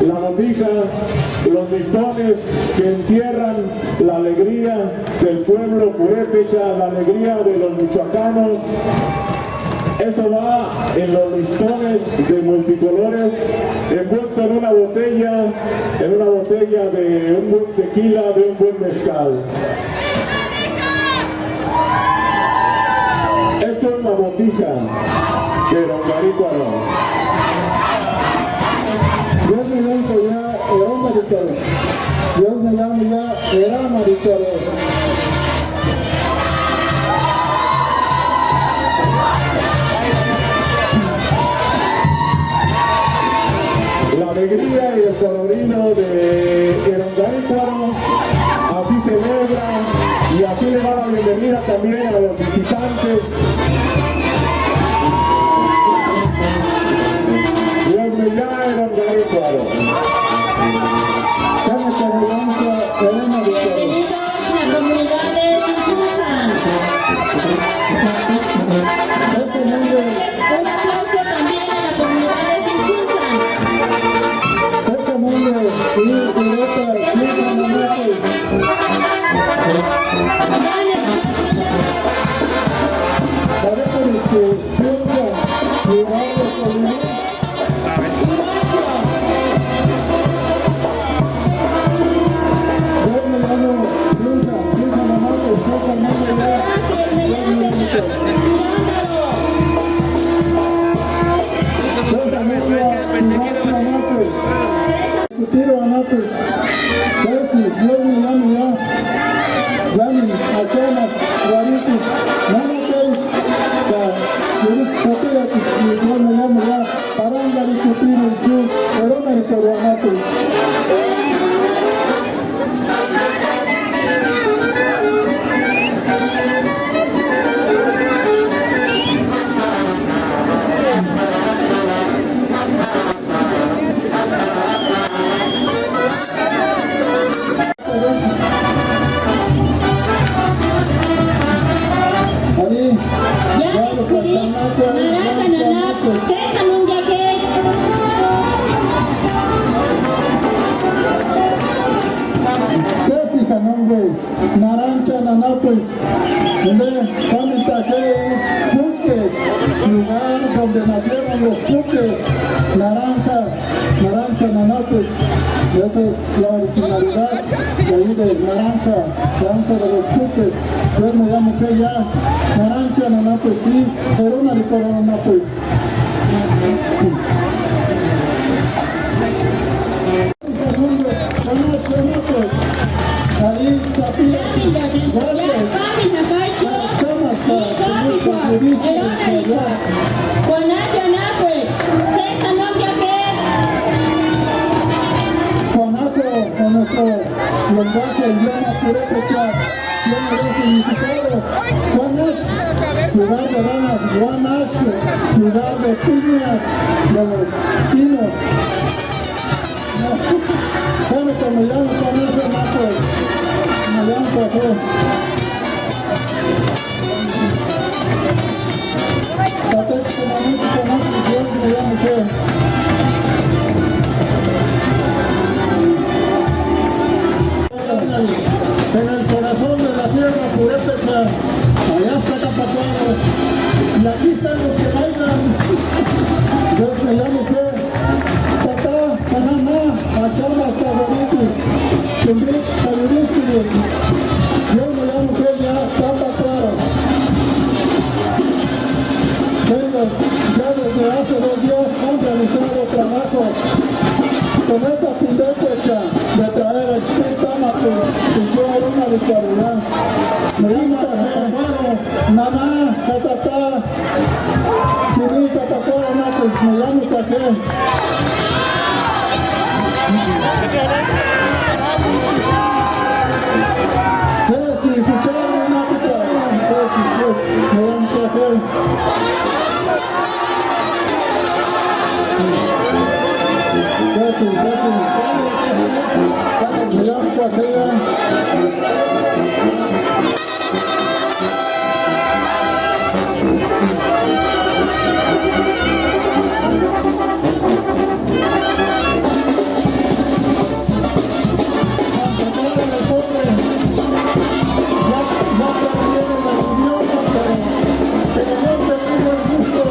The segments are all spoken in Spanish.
La bombija, los listones que encierran la alegría del pueblo purépecha, la alegría de los michoacanos, Eso va en los listones de multicolores, envuelto en una botella de un buen tequila, de un buen mezcal. Esto es la botija de Don Garícuaro. Dios me llama ya Herón Garícuaro. Dios me llama ya Herón Garícuaro. La alegría y el colorido de Herón Garícuaro así celebra y así le da la bienvenida también a los visitantes. Dios me llama Herón Garícuaro. Naranja Nanapes, Puques, lugar donde nacieron los Puques, Naranja Nanapes. Esa es la originalidad de ahí de Naranja de los Puques. Pues me llamo que ya Naranja Nanapes, sí, Herón Garícuaro Nanapes. Lenguaje, idioma purépecha, tiene dos significados. Juanas, lugar de ranas, guanas, lugar de piñas, de los pinos. Bueno, pues me llamo Juanas, me llamo Café. Patex, Dios me llamo ¿qué? En el corazón de la sierra purépecha, allá está Capacuaro, y aquí están los que bailan. Dios me llamo que Tata, Panamá, Achamas, Favoritis, Tumbich, Favoritis. Dios me llamo que ya Capacuaro. Ellos ya desde hace 2 días han realizado trabajo con esta pindepecha de traer el Espíritu Amato y yo Herón Garícuaro. Me llamo Capacuaro, Namá, Catatá, Kini, Capacuaro, Nates, me llamo Café. Ceci, escucharon una pica, Ceci, me llamo Café. Ceci, me llamo Café. Pero no tengo el gusto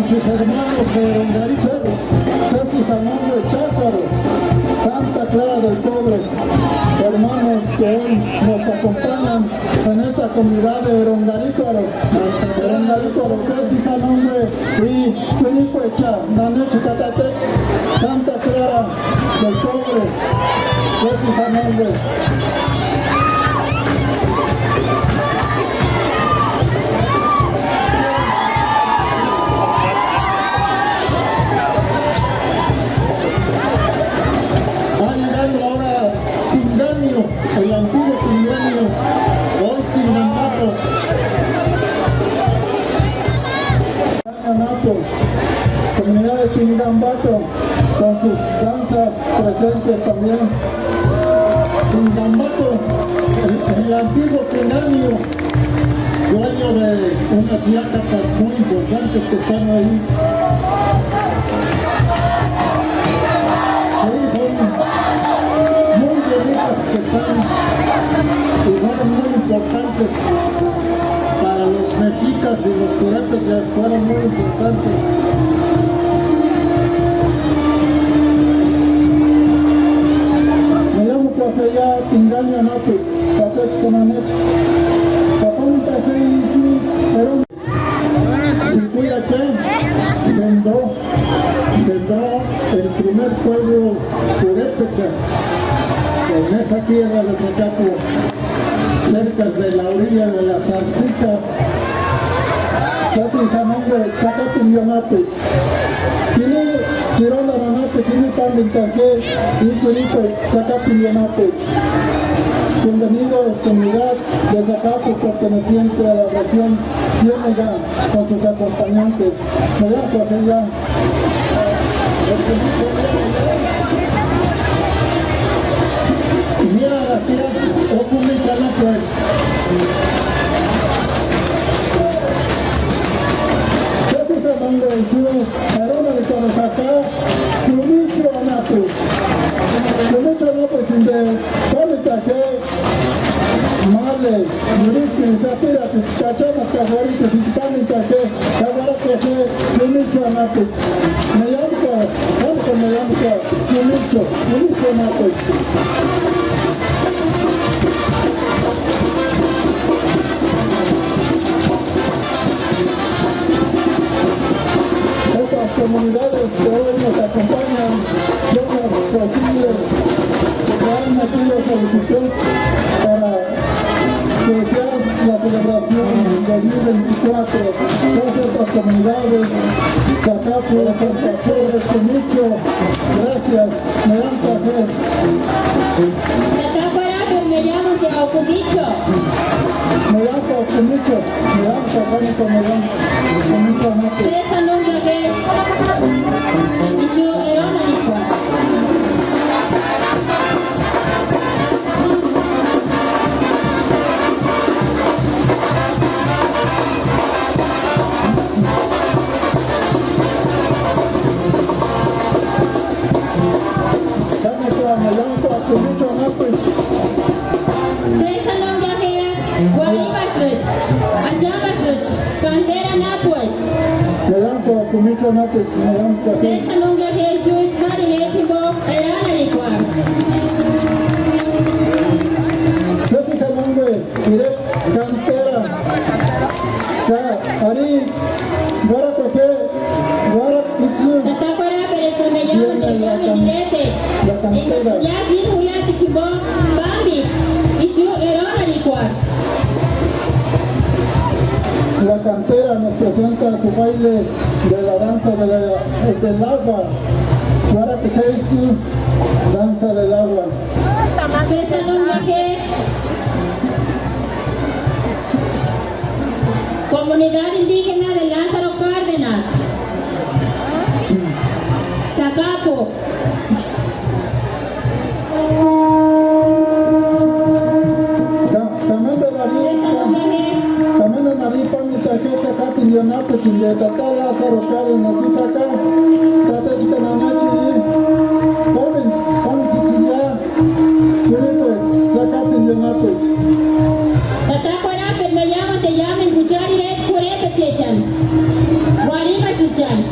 sus hermanos de Rongarizas, Ceci Fernando Chácaro, Santa Clara del Cobre, hermanos que hoy nos acompañan en esta comunidad de Rongarícuaro, Ceci Fernando y Quinicuecha, Nanecho Catatech, Santa Clara del Cobre, Ceci Fernando. Ahora Tinganio, el antiguo Tinganio, hoy Tingambato. Comunidad de Tingambato, con sus danzas presentes también. Tingambato, el antiguo Tinganio, dueño de unas yacas muy importantes que están ahí. Que están y fueron muy importantes para los mexicas y los curetes, fueron muy importantes. Me llamo Cuafeya Tingaño Nápoles, Catech Conanex, Papón Tajei, Perón, Sicuirache, sembró el primer pueblo purépecha en esa tierra de Zacapo, cerca de la orilla de la Zarcita. Casi Jamón Zacapinionapech. Tiene Chironda Nanapech, Chini Pandintaje, y Felipe Zacapinionapech. Bienvenidos, comunidad de Zacapo, perteneciente a la región Ciénega, con sus acompañantes. Me llamo Cuafeya. Mira las tías, Okumika Nápoles. Ceci Fernando en su aroma de Corojacá, Plumicho Nápoles. Plumicho Nápoles de Pamitaje, Male, Yuriski, Zapira, Cachama, Cajarita, Pamitaje, Caguaracaje, Plumicho Nápoles. Me llamo Plumicho Nápoles. Estas comunidades que hoy nos acompañan son las posibles que han metido solicitud para que sea la celebración 2024. Todas estas comunidades, Zacapo, Zacapo, Comicho, gracias, me dan café. Me llamo Ocumicho. Me llamo Ocumicho, me llamo Católico, me llamo Ocumicho Nápoles. César Nunca que y yo era una hija. Me llamo Ocumicho Nápoles. César Nunca que Guaribasuch, Ayabasuch, Cantera Nápoles. Me llamo Ocumicho Nápoles, me llamo Café. César Nunca que yo Chari Equipo era una hija. Ceci Jamangwe, direct Cantera. Ari, Guaracoque, Guaracitsu. Está para pero me llamo Direte. La Cantera. Ya sin Julián Tiquibo, Bambi, y yo era una hija. La Cantera nos presenta su baile de la danza del agua. Guaracoqueitsu, danza del agua. César Nunca que Comunidad Indígena de Lázaro Cárdenas, Zacapo. También en Aripa, Mitaqueta, Capinionapo, Chindeta, Lázaro Cárdenas, Itaca, Tatechita Nanachi, Pomen Sicilia, Filipe, Zacapinionapo. Tatacuarape, me llaman, te llaman, Cuchari, Curete, Chechan, Guariba, Sichan.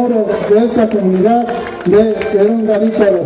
honores de esta comunidad de Erongaríparo.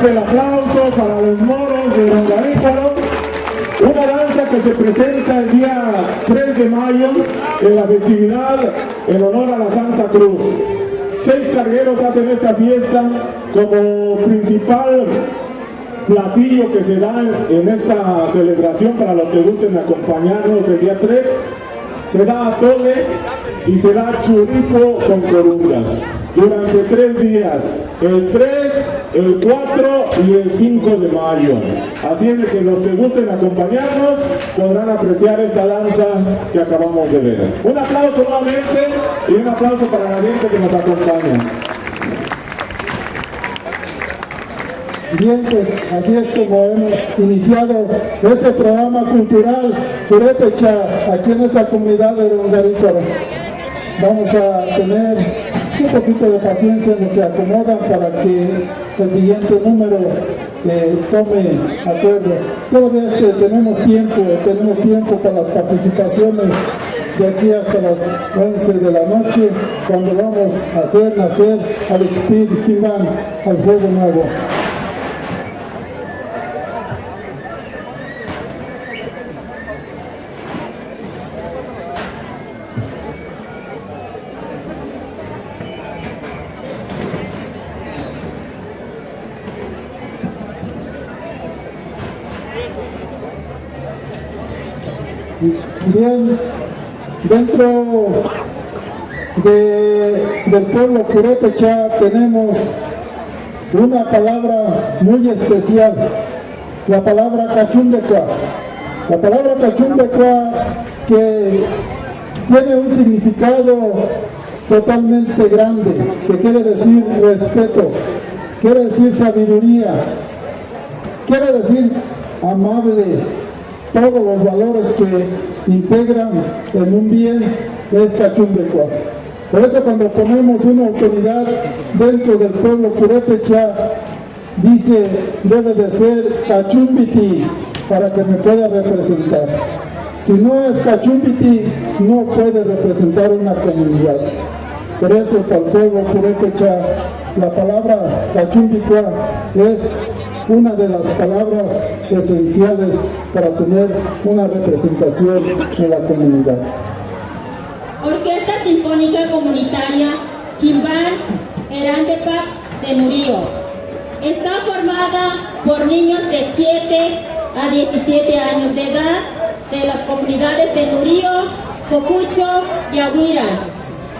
Fuerte el aplauso para los moros de Rongarícuaro. Una danza que se presenta el día 3 de mayo en la festividad en honor a la Santa Cruz. 6 cargueros hacen esta fiesta como principal platillo que se da en esta celebración para los que gusten acompañarnos el día 3. Se da atole y se da churipo con corundas durante 3 días, el 3, el 4 y el 5 de mayo. Así es de que los que gusten acompañarnos podrán apreciar esta danza que acabamos de ver. Un aplauso nuevamente y un aplauso para la gente que nos acompaña. Bien, pues así es como hemos iniciado este programa cultural Purépecha aquí en esta comunidad de Rongarícuaro. Vamos a tener un poquito de paciencia en lo que acomodan para que el siguiente número tome acuerdo. Todavía es que tenemos tiempo para las participaciones de aquí hasta las 11 de la noche, cuando vamos a hacer nacer al Espíritu Quimbán, al fuego nuevo. Bien, dentro del pueblo purépecha tenemos una palabra muy especial, la palabra cachúmbecua. La palabra cachúmbecua que tiene un significado totalmente grande, que quiere decir respeto, quiere decir sabiduría, quiere decir amable. Todos los valores que integran en un bien es cachúmbecua. Por eso cuando ponemos una autoridad dentro del pueblo purépecha, dice, debe de ser cachumbiti para que me pueda representar. Si no es cachumbiti, no puede representar una comunidad. Por eso para el pueblo purépecha, la palabra cachumbicua es una de las palabras esenciales para tener una representación en la comunidad. Orquesta Sinfónica Comunitaria Quimbán Erantepac de Murillo. Está formada por niños de 7 a 17 años de edad de las comunidades de Murillo, Cocucho y Aguira.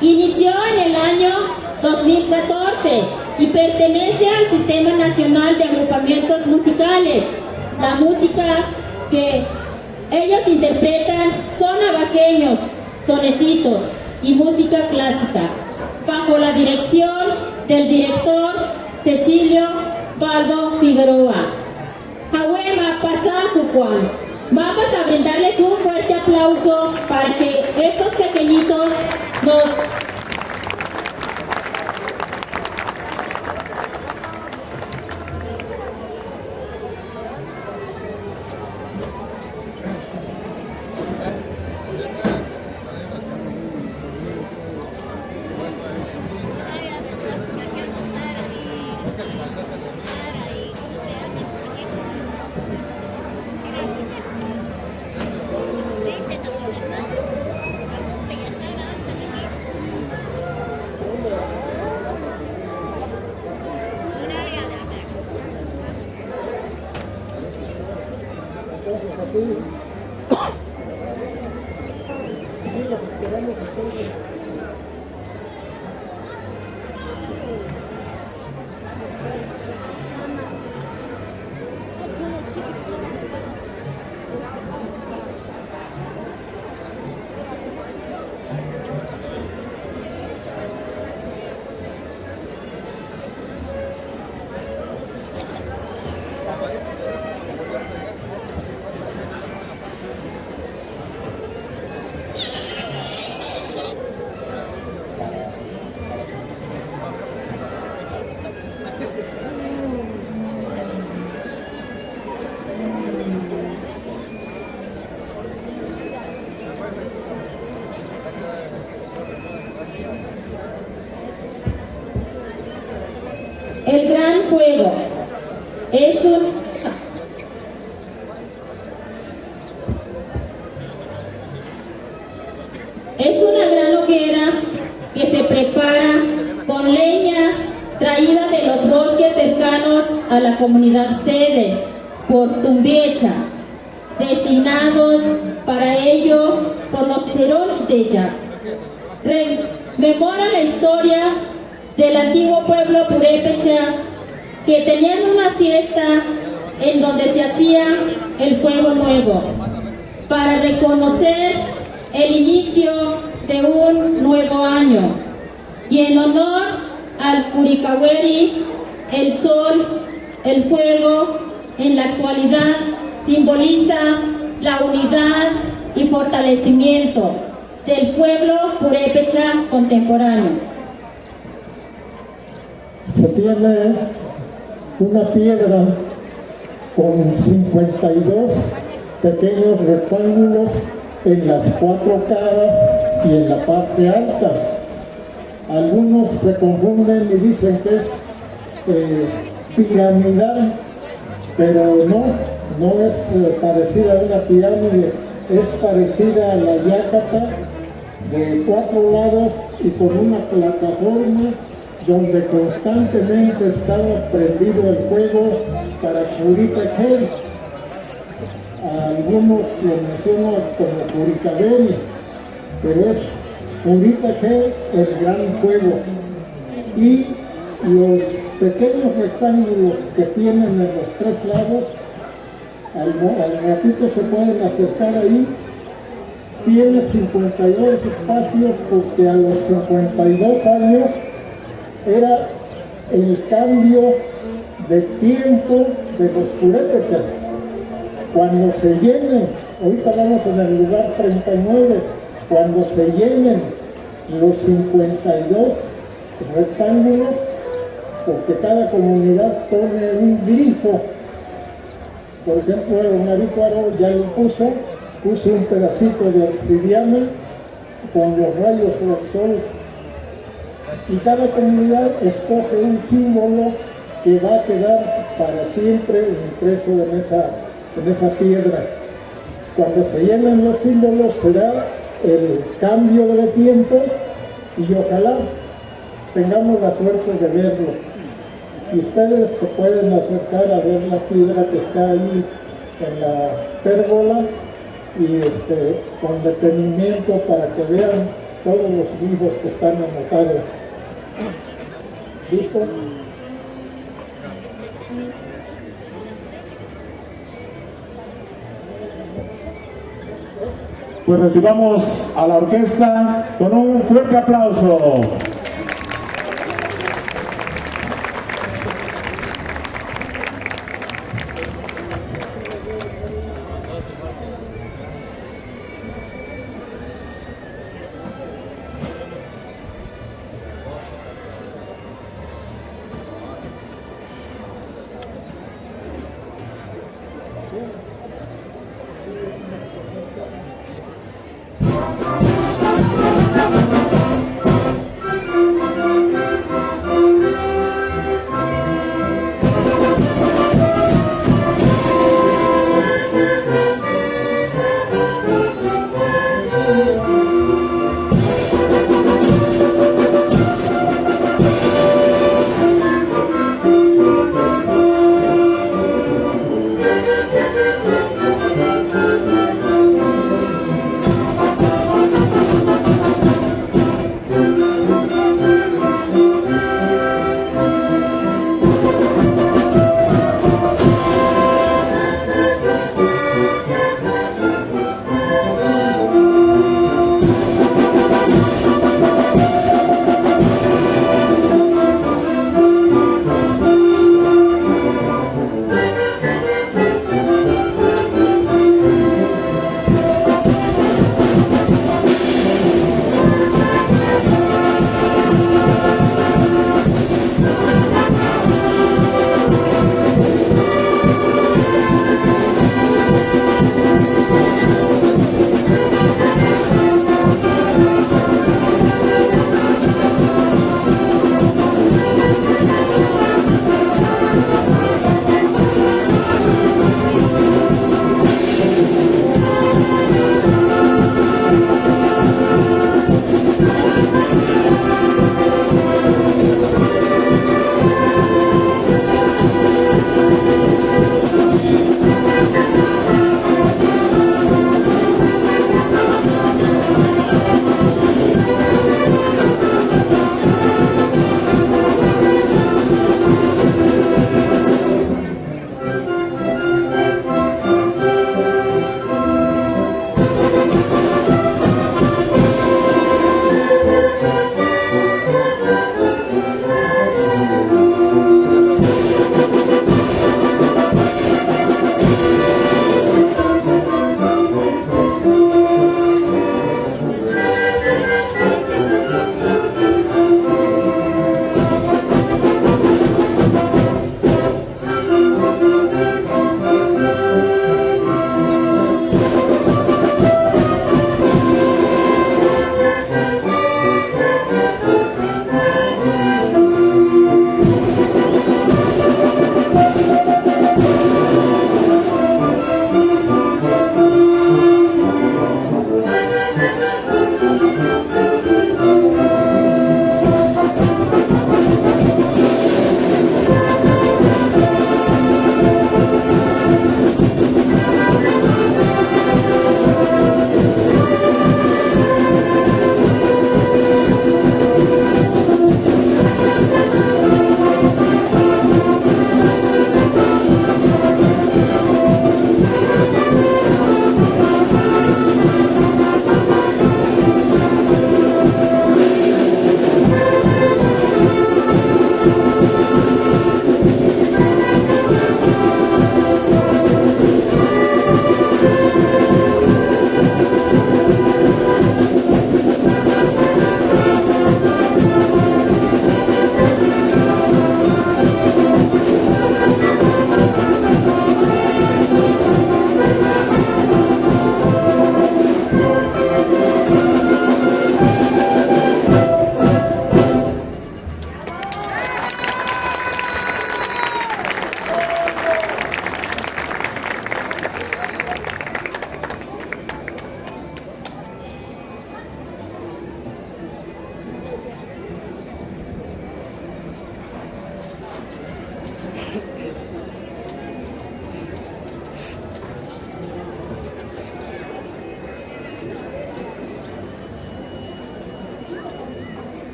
Inició en el año 2014 y pertenece al Sistema Nacional de Agrupamientos Musicales. La música que ellos interpretan son navajeños, tonecitos y música clásica, bajo la dirección del director Cecilio Baldo Figueroa. Hawema Pasacucuan. Vamos a brindarles un fuerte aplauso para que estos pequeñitos nos El Gran Fuego. la comunidad sede por Tumbecha, designados para ello por los Teronchtella. Rememora la historia del antiguo pueblo purépecha que tenían una fiesta en donde se hacía el fuego nuevo para reconocer el inicio de un nuevo año, y en honor al Curicahueri, el sol, el fuego, en la actualidad simboliza la unidad y fortalecimiento del pueblo purépecha contemporáneo. Se tiene una piedra con 52 pequeños rectángulos en las 4 caras y en la parte alta. Algunos se confunden y dicen que es piramidal, pero no es parecida a una pirámide, es parecida a la yacata, de 4 lados y con una plataforma donde constantemente estaba prendido el fuego para Curicahueri. Algunos lo mencionan como Curicahueri, pero es Curicahueri el gran fuego. Y los pequeños rectángulos que tienen en los 3 lados, al ratito se pueden acercar ahí, tiene 52 espacios porque a los 52 años era el cambio de tiempo de los purépechas. Cuando se llenen, ahorita vamos en el lugar 39, cuando se llenen los 52 rectángulos, porque cada comunidad pone un glifo. Por ejemplo, el Navícuaro ya lo puso un pedacito de obsidiana con los rayos del sol. Y cada comunidad escoge un símbolo que va a quedar para siempre impreso en esa piedra. Cuando se llenan los símbolos será el cambio de tiempo y ojalá tengamos la suerte de verlo. Y ustedes se pueden acercar a ver la piedra que está ahí en la pérgola y con detenimiento para que vean todos los glifos que están anotados. ¿Listo? Pues recibamos a la orquesta con un fuerte aplauso.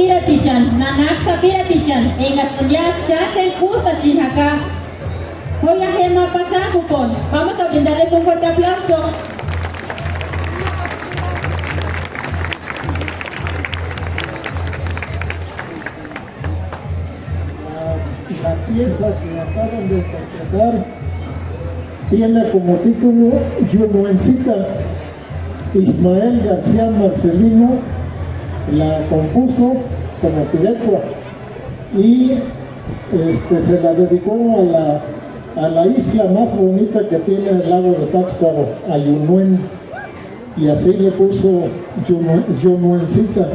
Piratichan, Nanaxa Piratichan, en Gatsayas, Chasen Kusa Chinaka. Hoy a Gema Pasajupon. Vamos a brindarles un fuerte aplauso. La pieza que acaban de interpretar tiene como título Yunuencita. Ismael García Marcelino la compuso como pirecua y se la dedicó a la isla más bonita que tiene el lago de Pátzcuaro, a Yunuen, y así le puso Yunuencita.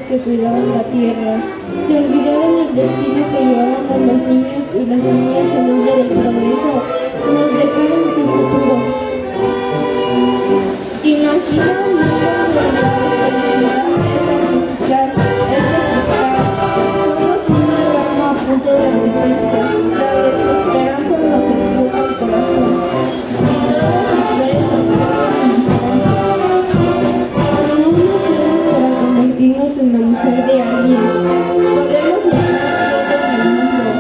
Que cuidaban la tierra, se olvidaron el destino que llevábamos los niños y las niñas en nombre del progreso, nos dejaron sin futuro. Imagina el mundo donde la felicidad es artificial, es refrescar, somos una rama a punto de romperse, la desesperanza nos estruja el corazón, y todos ustedes en la mujer de alguien. Podemos luchar en el mundo.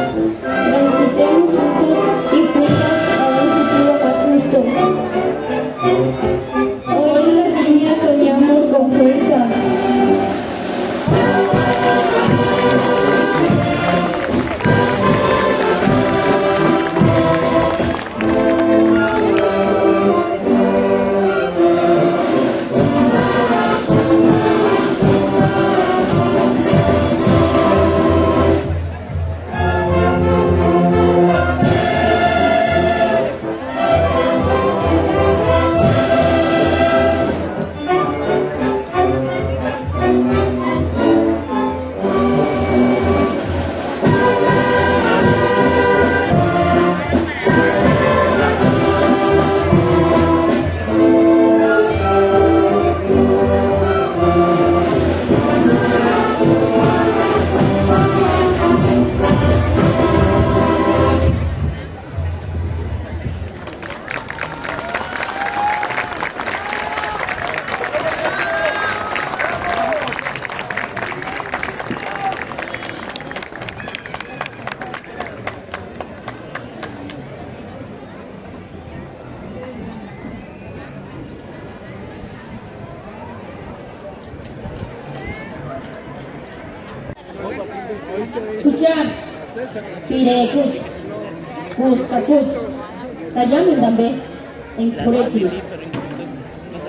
Transitemos juntos y juntas a un futuro más justo. Hoy las niñas soñamos con fuerza. Escuchar, Pirecuch, Custacuch, Tayamin Dambe, en Curechi.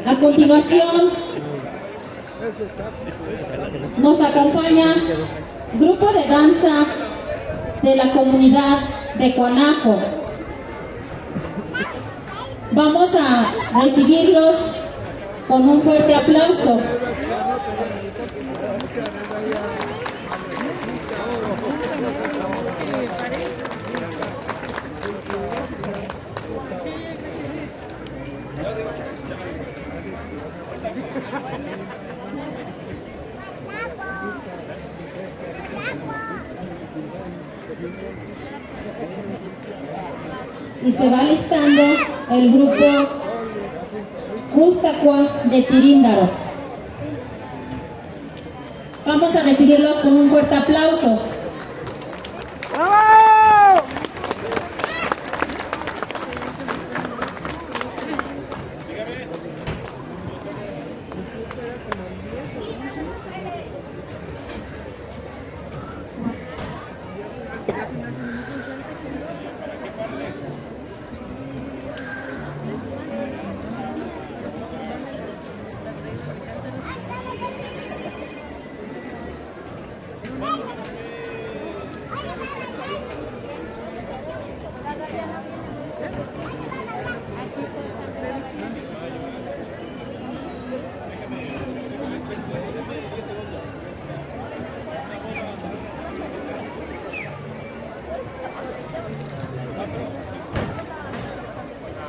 A continuación, nos acompaña grupo de danza de la comunidad de Cuanaco. Vamos a recibirlos con un fuerte aplauso. Y se va alistando el grupo Custacua de Tiríndaro. Vamos a recibirlos con un fuerte aplauso.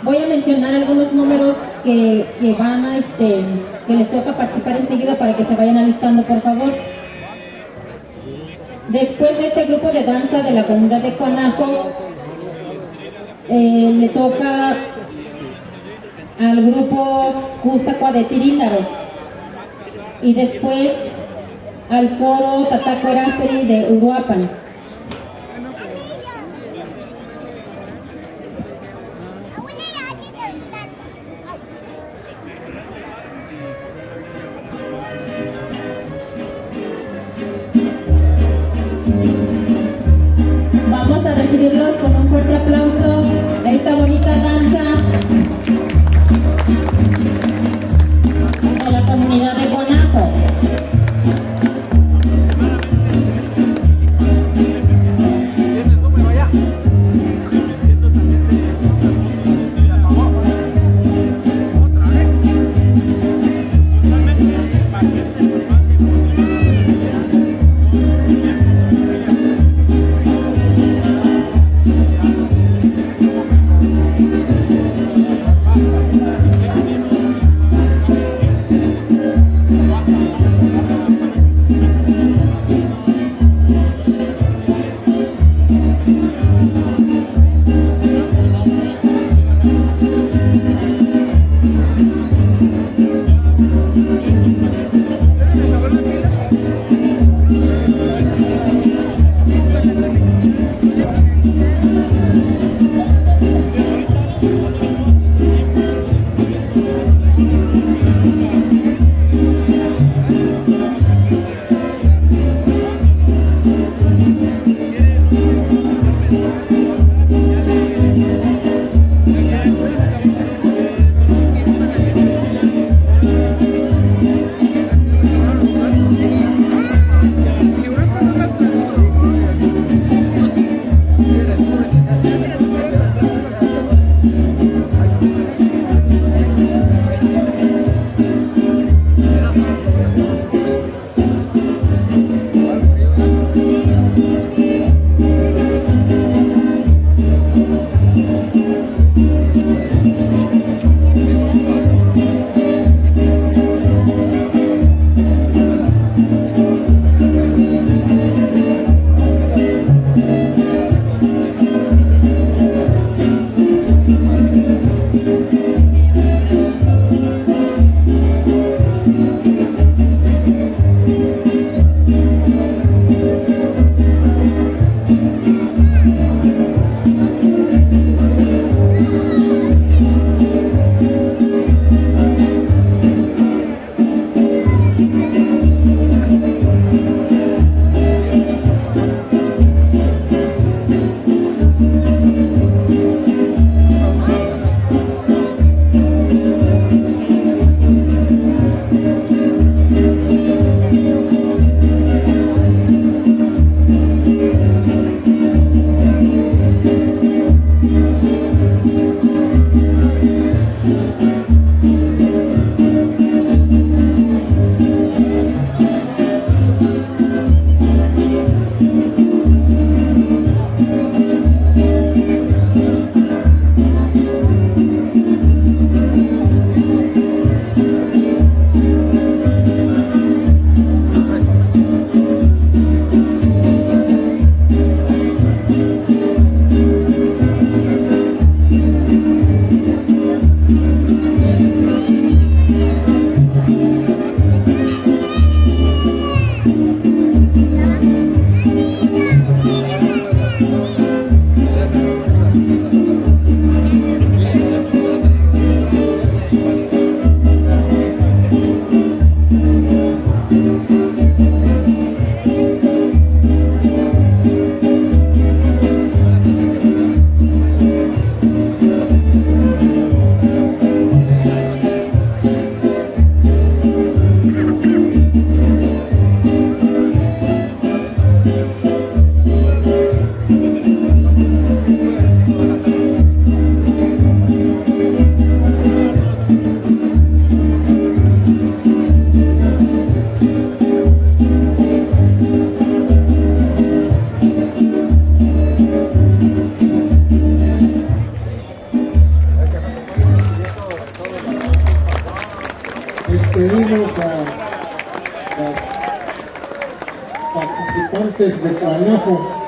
Voy a mencionar algunos números que van a que les toca participar enseguida para que se vayan alistando, por favor. Después de este grupo de danza de la comunidad de Coanaco, le toca al grupo Custacua de Tiríndaro y después al coro Tataco Eraferi de Uruapan. Vamos a recibirlos con un fuerte aplauso a esta bonita danza de la comunidad de Coanaco. Invitamos a las participantes de trabajo.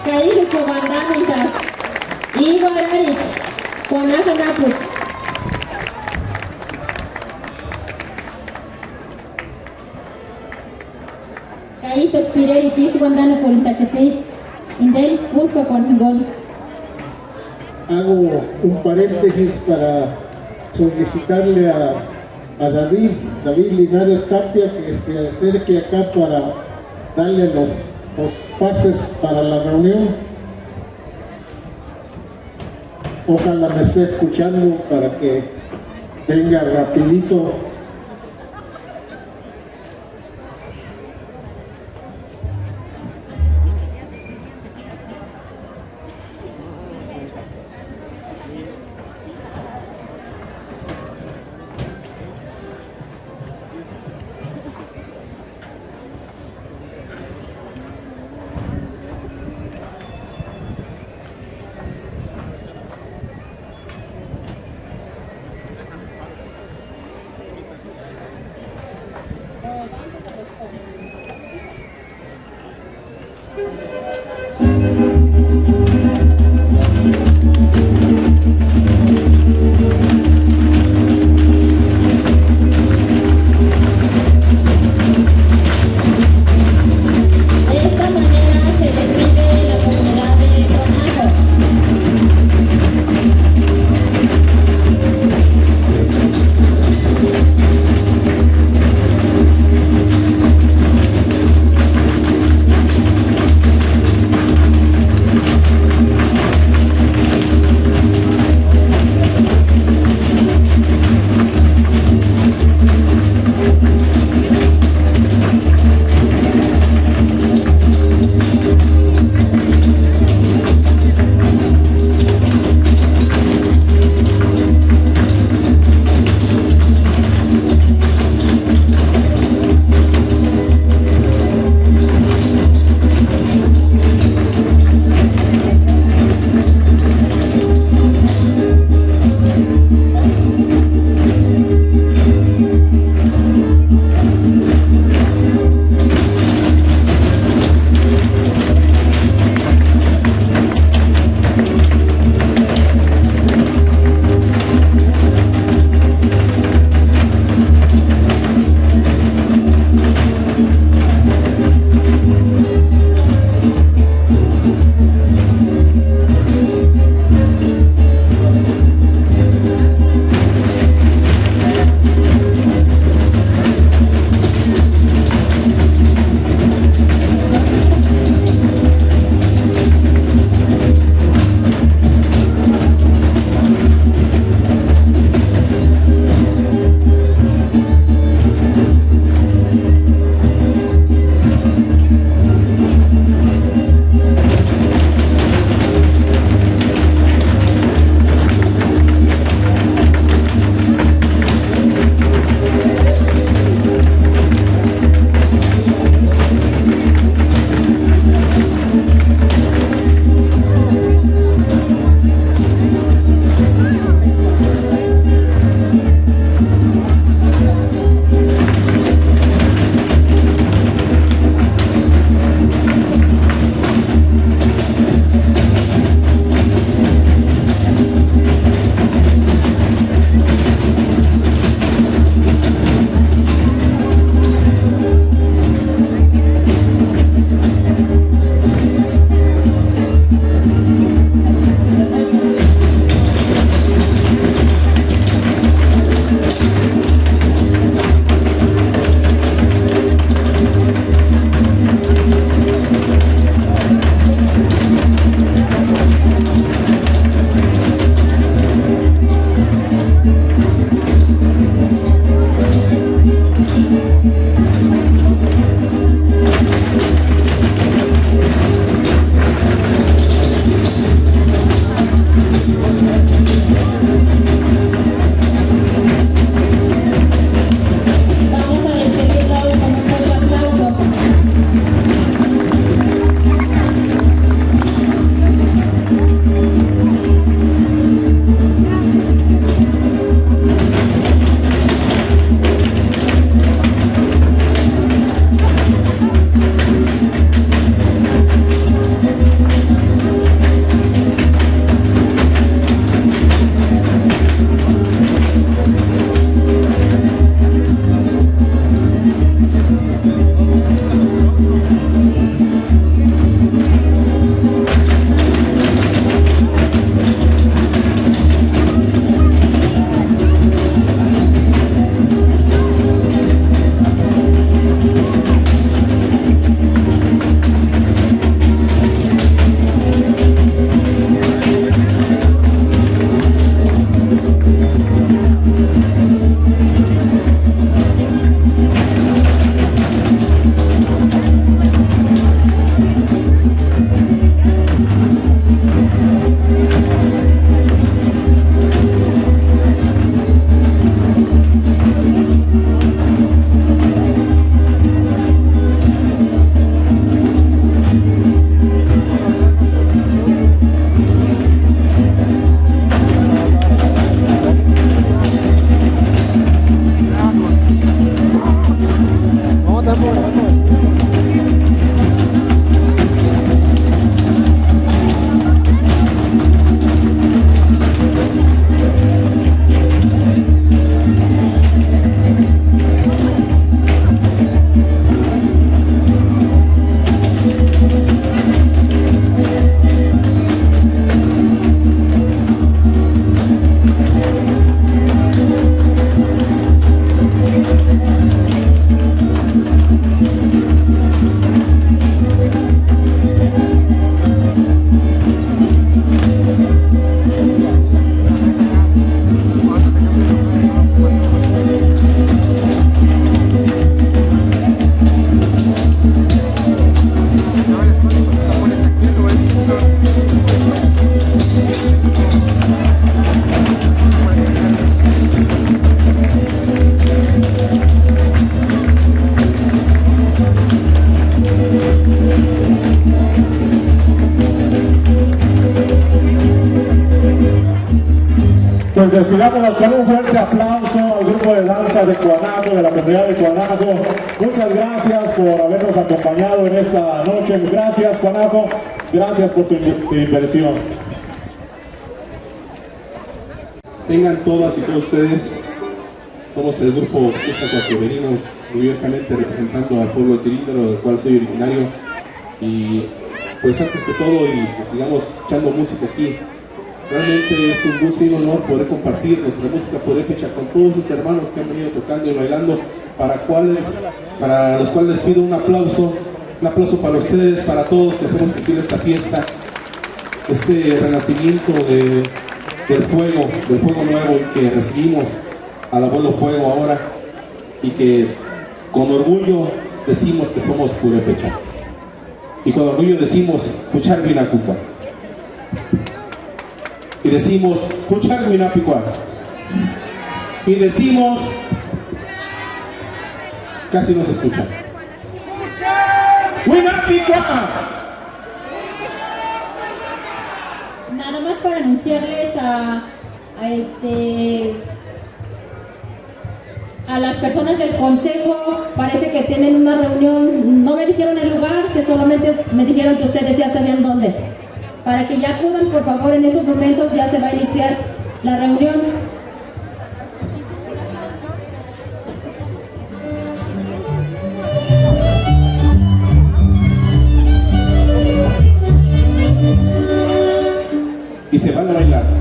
Kaiji Sobandamitas, Igor Arich, Juanajanaput. Kaiji Toxpireri Chis Guandano Polintachete, Indel Cusco Juaningol. Hago un paréntesis para solicitarle a David Linares Tapia que se acerque acá para darle los pases para la reunión. Ojalá me esté escuchando para que venga rapidito. Pues despidámonos con un fuerte aplauso al grupo de danza de Cuanaco, de la comunidad de Cuanaco. Muchas gracias por habernos acompañado en esta noche. Gracias, Cuanaco. Gracias por tu inversión. Tengan todas y todos ustedes, somos el grupo Ústaca que venimos orgullosamente representando al pueblo de Querétaro, del cual soy originario. Y pues antes que todo, y pues sigamos echando música aquí. Realmente es un gusto y un honor poder compartir nuestra música purépecha con todos sus hermanos que han venido tocando y bailando, para los cuales les pido un aplauso para ustedes, para todos que hacemos posible esta fiesta, este renacimiento del fuego nuevo, y que recibimos al abuelo fuego ahora, y que con orgullo decimos que somos purépecha, y con orgullo decimos Puchar Vinacucua. Y decimos Puchar Winapicua. Y decimos, casi no se escucha, Winapicua. Nada más para anunciarles a las personas del consejo, parece que tienen una reunión, no me dijeron el lugar, que solamente me dijeron que ustedes ya sabían dónde. Para que ya acudan, por favor, en estos momentos ya se va a iniciar la reunión. Y se van a bailar.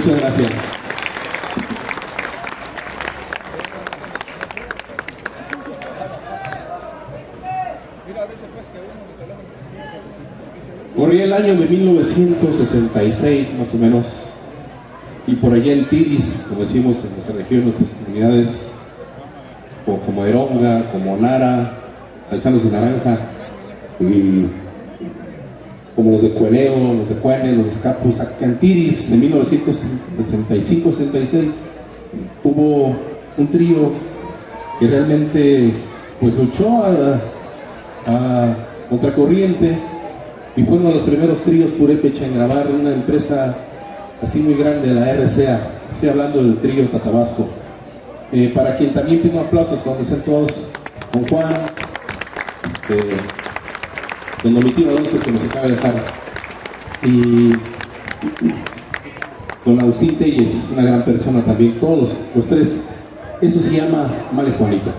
Muchas gracias. Corría el año de 1966 más o menos, y por allá en Tiris, como decimos en nuestra región, nuestras comunidades, o como Eronga, como Nara, paisanos de Naranja, y como los de Cueneo, los de Cuene, los de Escapos, acá en Tiris, en 1965-66, hubo un trío que realmente pues luchó a contracorriente, y fue uno de los primeros tríos purépecha en grabar una empresa así muy grande, la RCA. Estoy hablando del trío Tatabasco, para quien también pido aplausos donde estén todos, con Juan, don Domitino Alonso, que nos acaba de dejar, y don Agustín Telles, una gran persona también, todos los tres. Eso se llama Male Juanito.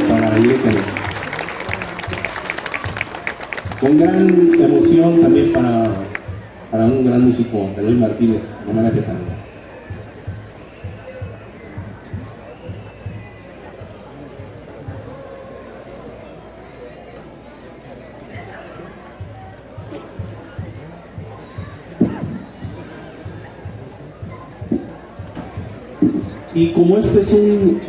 para Irecane. Con gran emoción también para un gran músico, Eloy Martínez, homenaje también. Y como este es un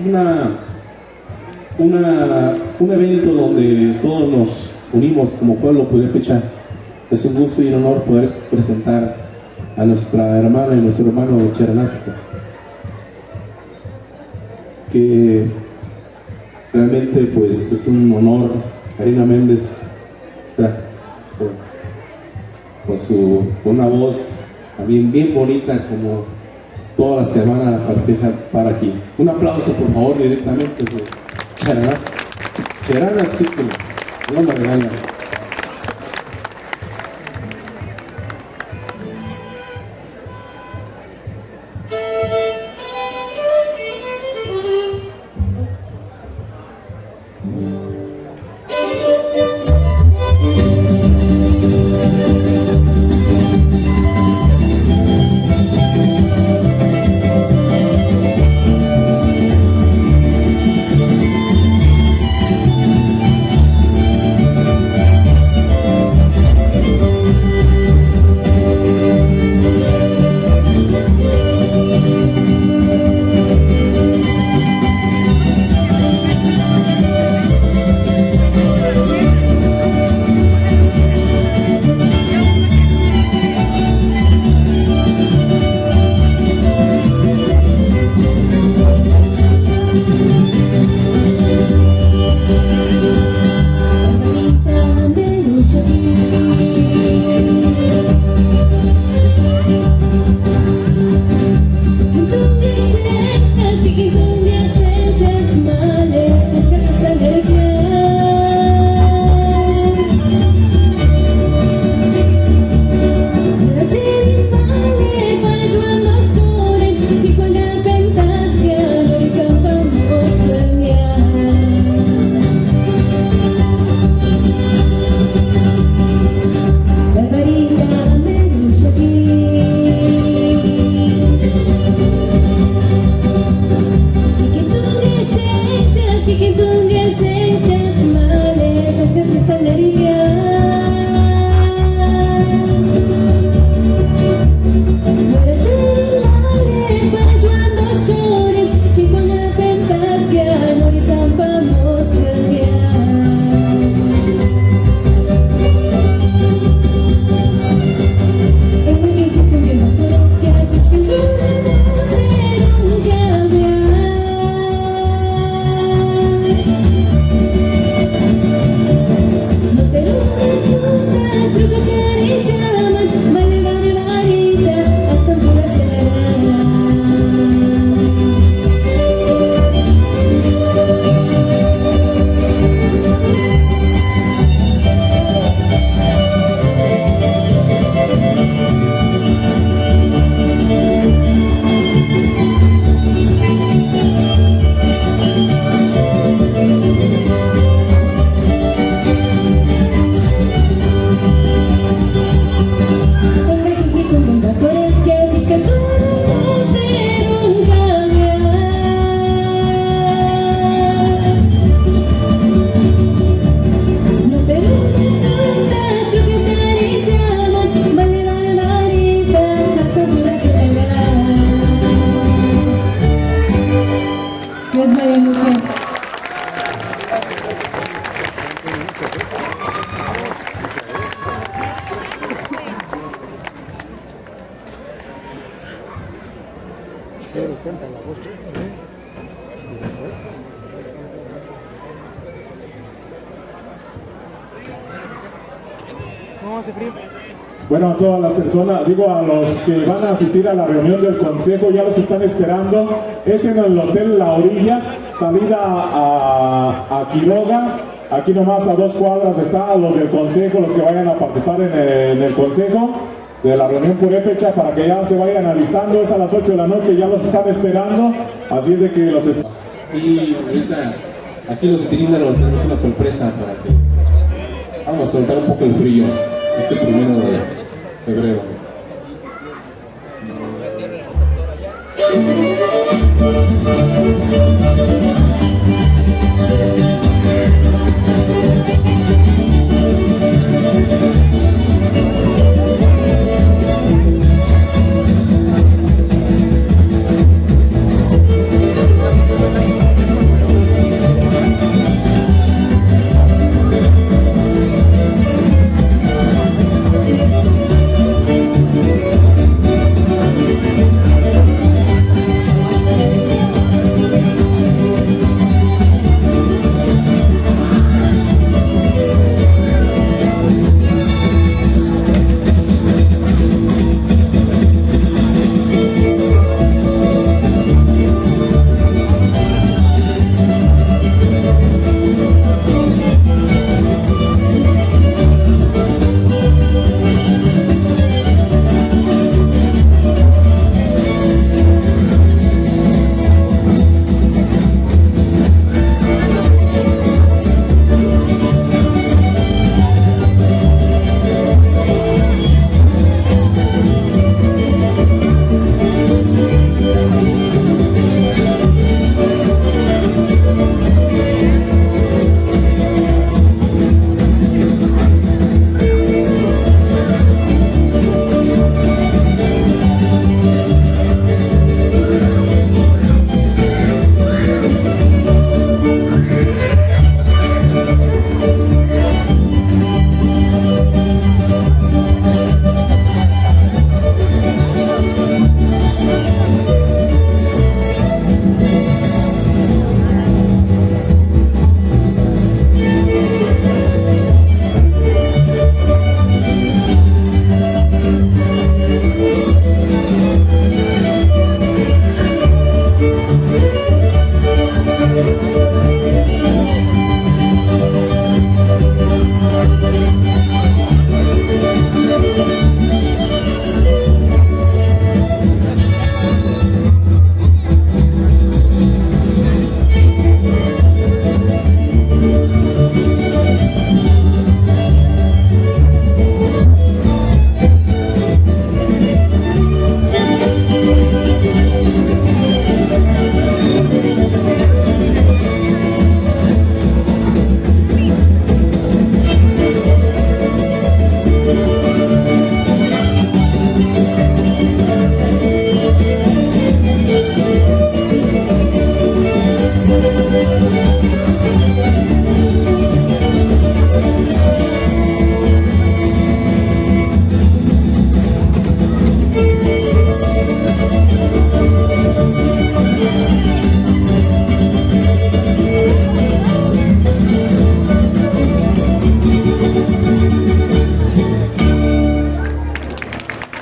evento donde todos nos unimos como pueblo purépecha, es un gusto y un honor poder presentar a nuestra hermana y nuestro hermano de Cheranástico, que realmente pues es un honor. Karina Méndez, con una voz también bien bonita, como todas las que van a aparecer para aquí. Un aplauso, por favor, directamente de Cheranástico. No me regañan. No hace frío. Bueno, a todas las personas, digo a los que van a asistir a la reunión del consejo, ya los están esperando. Es en el Hotel La Orilla, salida a Quiroga. Aquí nomás a 2 cuadras están los del consejo, los que vayan a participar en el consejo de la reunión purépecha, para que ya se vayan alistando. Es a las 8 de la noche, ya los están esperando. Así es de que los Y ahorita Aquí los de Tiríndaro tenemos una sorpresa para que vamos a soltar un poco el frío este 1 de febrero.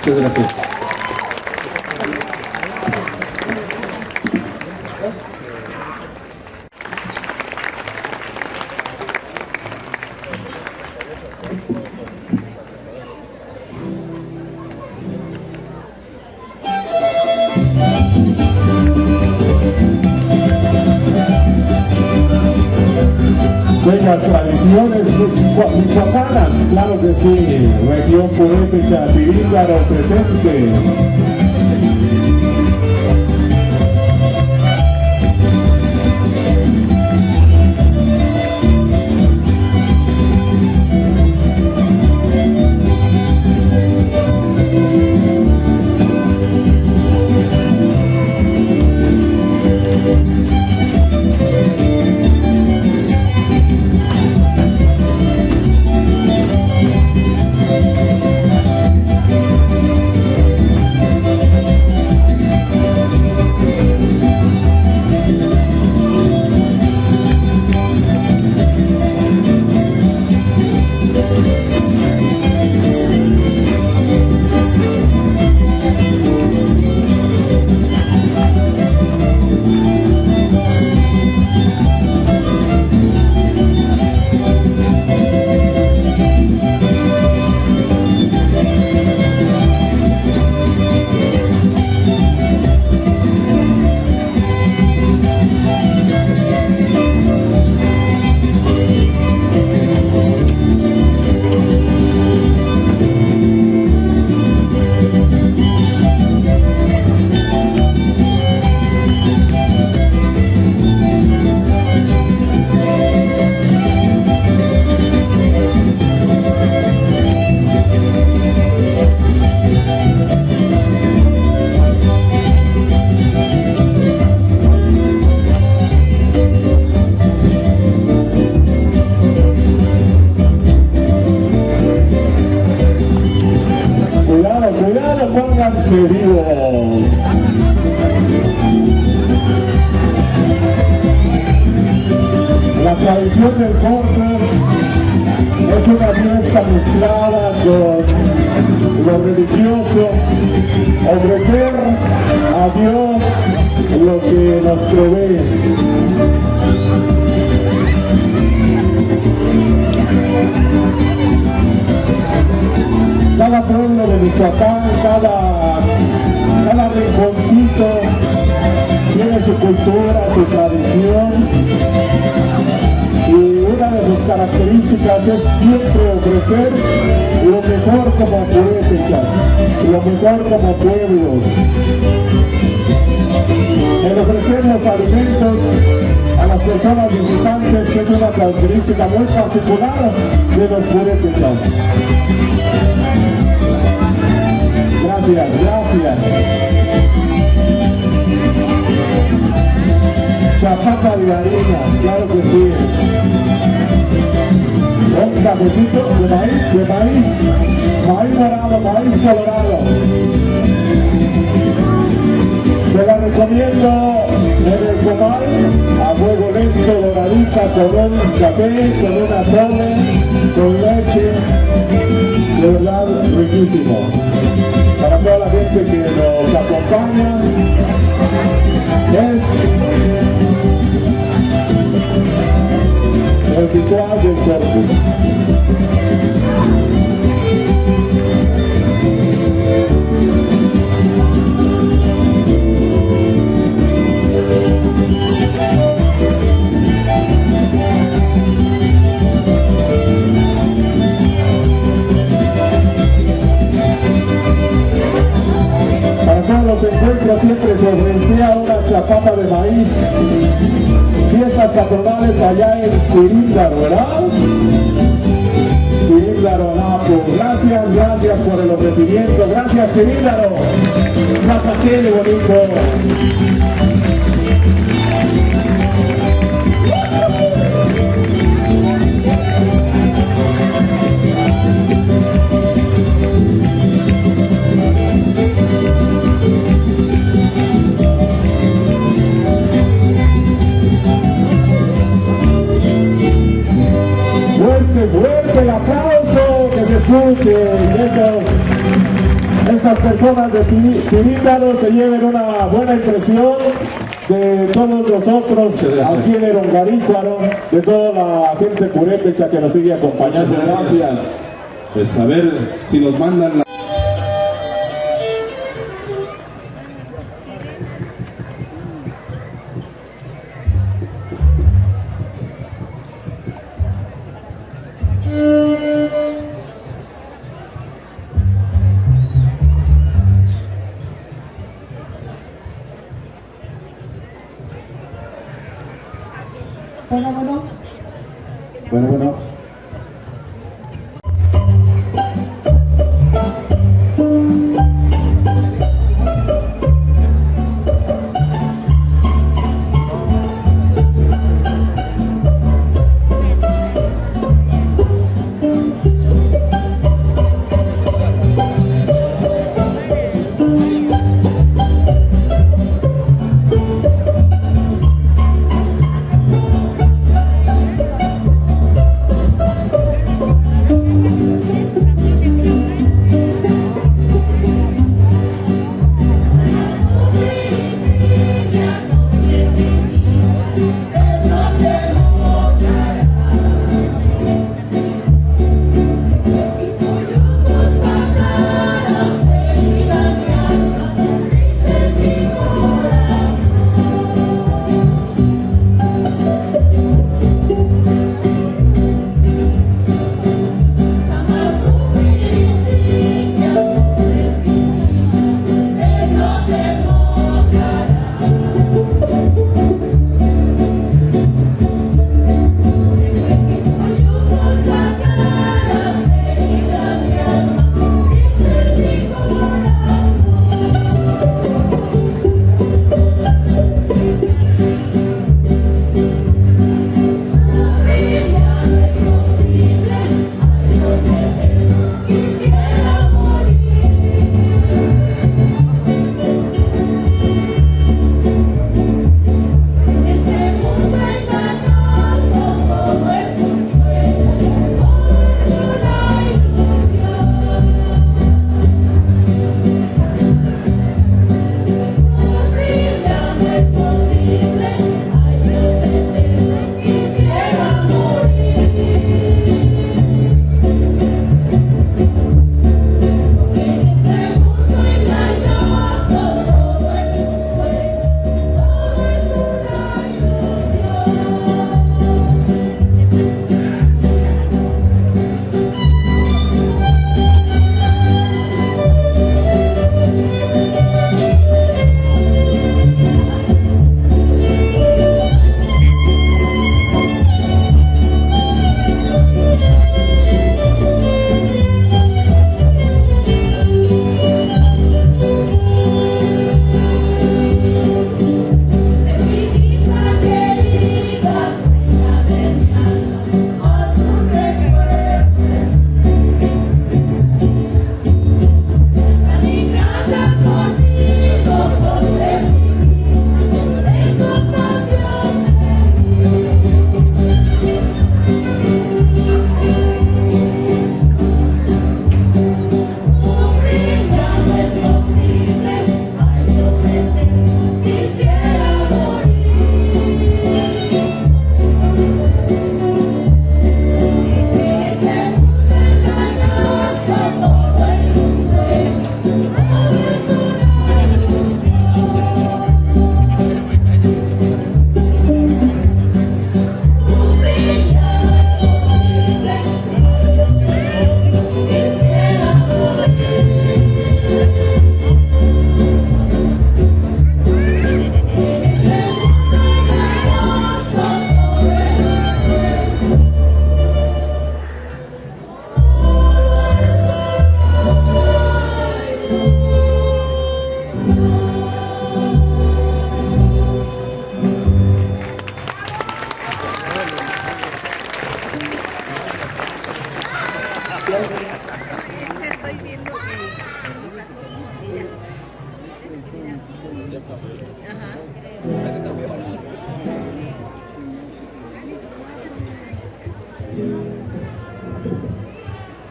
Muchas gracias. Bellas tradiciones michoacanas, claro que sí, región purépecha, Tiríndaro presente. mantenerse vivos. La tradición del Corpus es una fiesta mezclada con lo religioso, ofrecer a Dios lo que nos provee. Cada pueblo de Michoacán, cada rinconcito tiene su cultura, su tradición, y una de sus características es siempre ofrecer lo mejor como purépechas, lo mejor como pueblos. El ofrecer los alimentos a las personas visitantes es una característica muy particular de los purépechas. Gracias, gracias. Chapata de harina, claro que sí. Un cafecito de maíz morado, maíz colorado. Se la recomiendo en el comal, a fuego lento, doradita, con un café, con una tole, con leche, de verdad riquísimo. Para toda la gente que nos acompaña, es el ritual del Corpus. Para todos los encuentros siempre se ofrecía una chapata de maíz. Fiestas patronales allá en Quirindaro, ¿verdad? Quirindaro, Napo. Gracias, gracias por el ofrecimiento. Gracias, Quirindaro. Zapatele bonito. Fuerte el aplauso, que se escuche. Estas personas de Quirindaro se lleven una buena impresión de todos nosotros aquí en el Ongarícuaro, de toda la gente purépecha que nos sigue acompañando. Gracias. Pues a ver si nos mandan la... Bueno.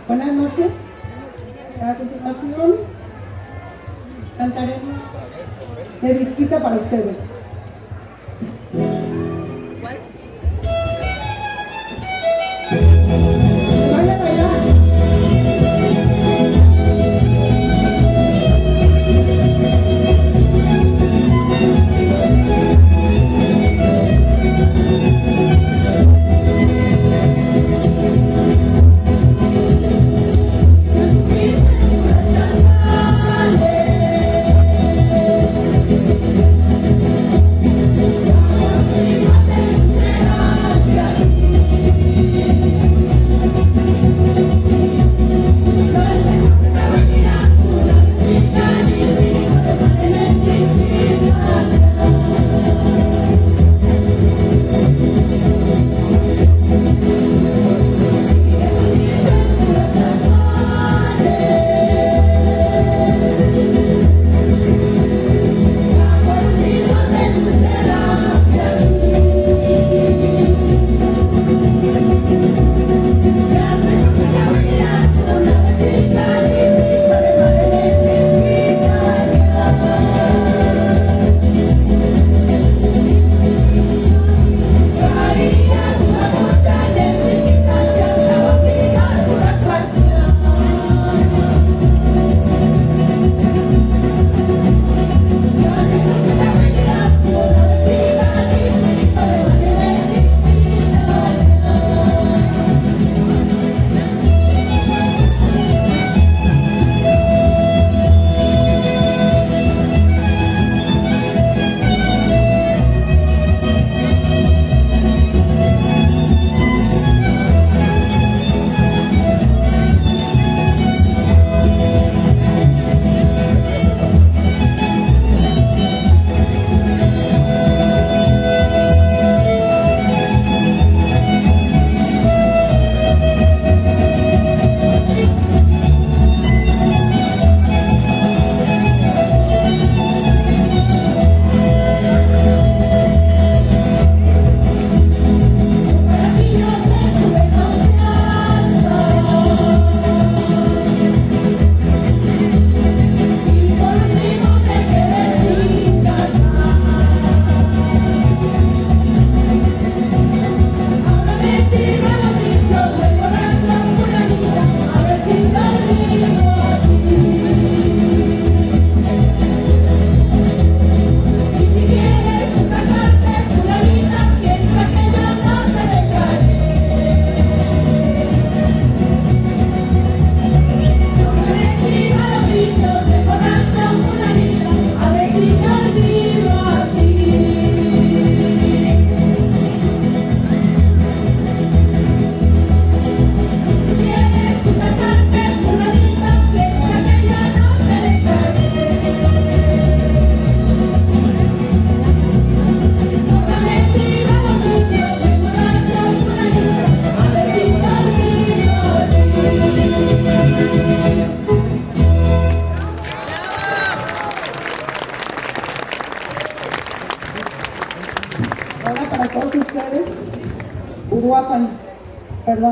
Buenas noches. A continuación cantaremos de disquita para ustedes. ¡Vaya a bailar!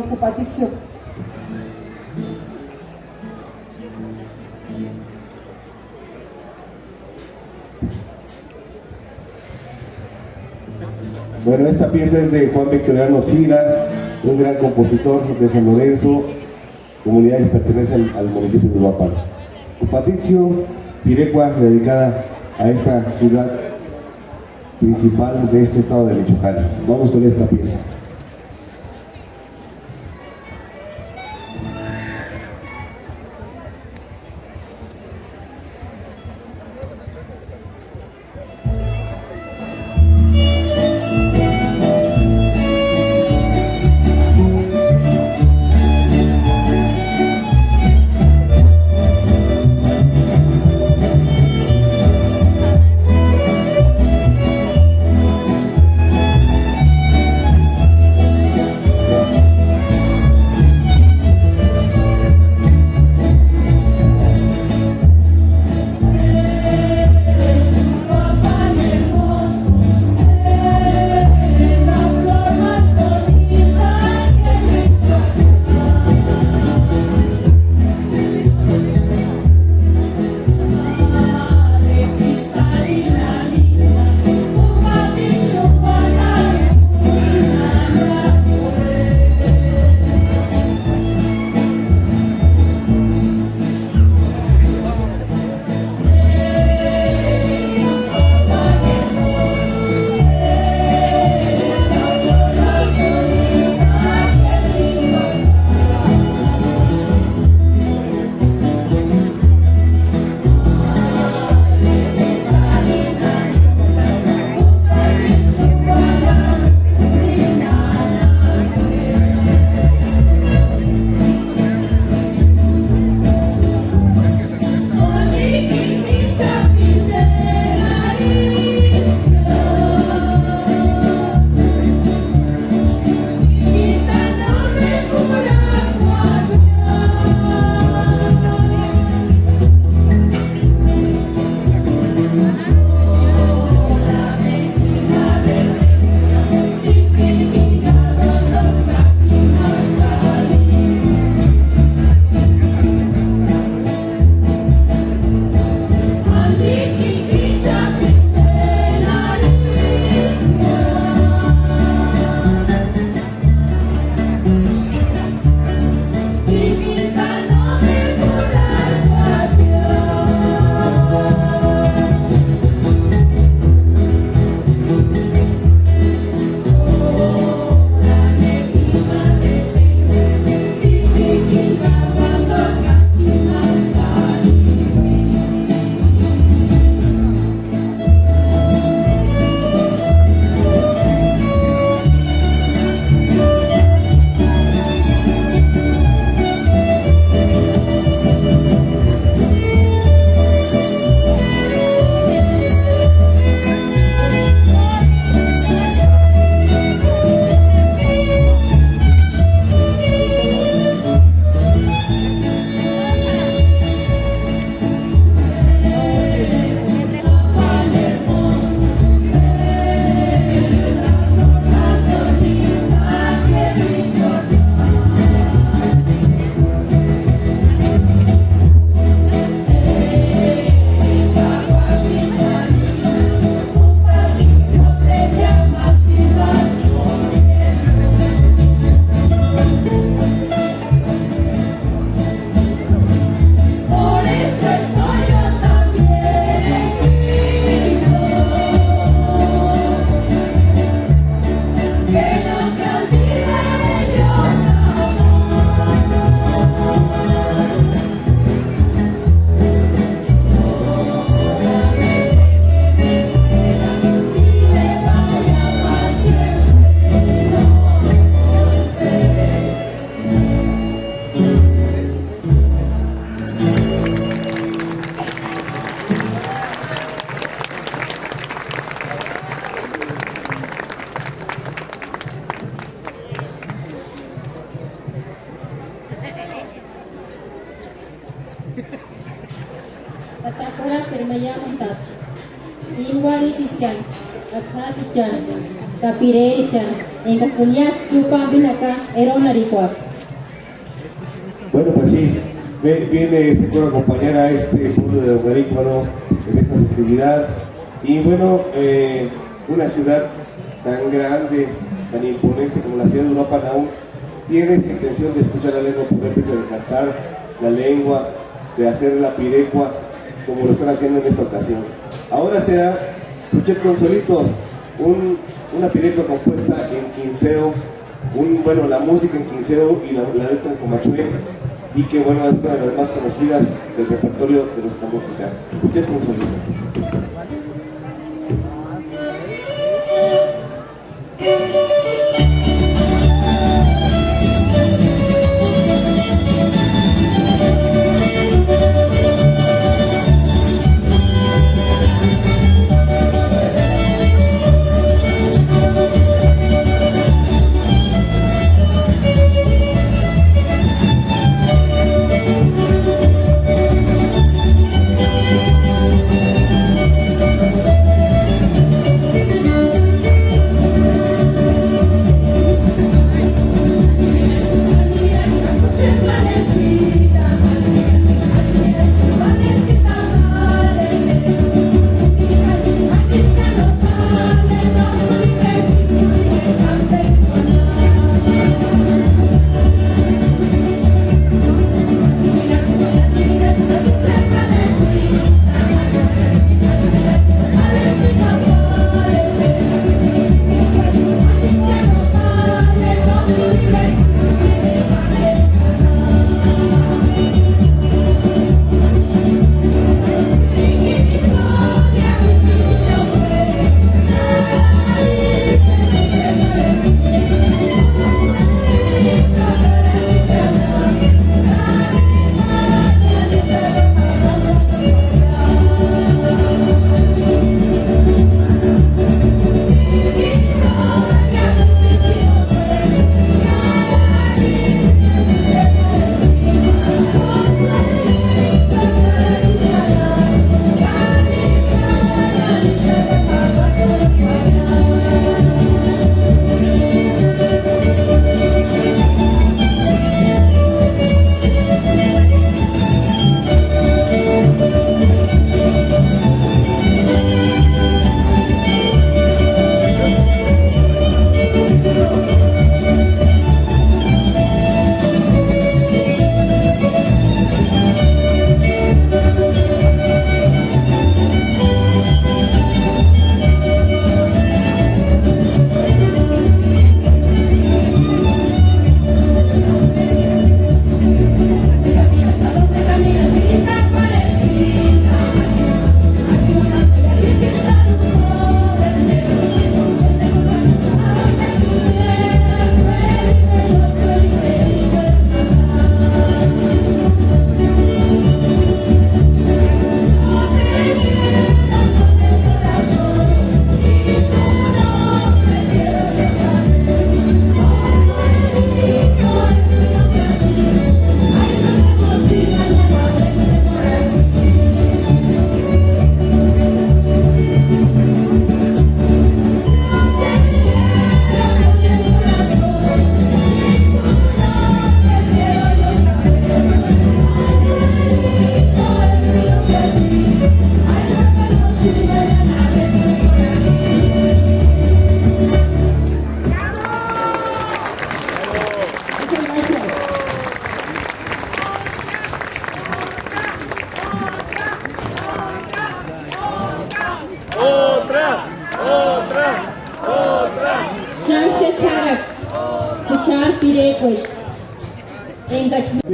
Cupatixio. Bueno, esta pieza es de Juan Victoriano Sila, un gran compositor de San Lorenzo, comunidad que pertenece al municipio de Uruapan. Cupatixio, pirecua, dedicada a esta ciudad principal de este estado de Michoacán. Vamos con esta pieza. Permayamantat, Inwaritichan, Achatichan, Tapirechan, en Catsanias, Supambinaca, Eronaricua. Bueno, pues sí, viene este coro a acompañar a este pueblo de Garícuaro en esta festividad. Y bueno, una ciudad tan grande, tan imponente como la ciudad de Uruapan aún tiene esa intención de escuchar la lengua purépecha, de cantar la lengua, de hacer la pirecua, como lo están haciendo en esta ocasión. Ahora será Puchet Consolito, una pirecua compuesta en quinceo, bueno, la música en quinceo y la letra en comachué, y que bueno, es una de las más conocidas del repertorio de nuestra música. Puchet Consolito.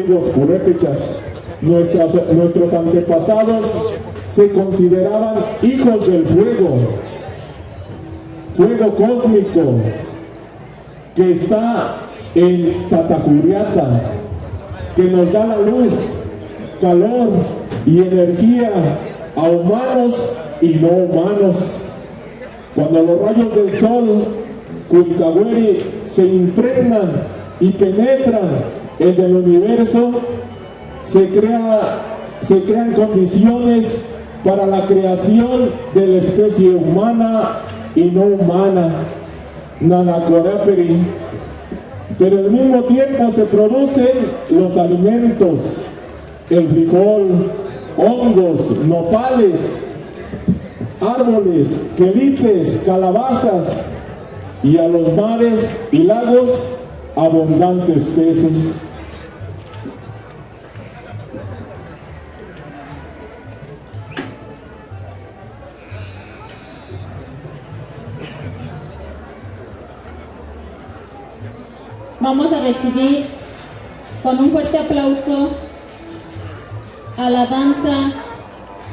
Los purépechas, nuestros antepasados se consideraban hijos del fuego cósmico que está en Tatacuriata, que nos da la luz, calor y energía a humanos y no humanos. Cuando los rayos del sol Cuicahueri se impregnan y penetran en el universo, se crean condiciones para la creación de la especie humana y no humana, Nanacuaraperi. Pero al mismo tiempo se producen los alimentos, el frijol, hongos, nopales, árboles, quelites, calabazas, y a los mares y lagos abundantes peces. Vamos a recibir con un fuerte aplauso a la danza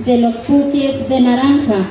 de los puques de naranja.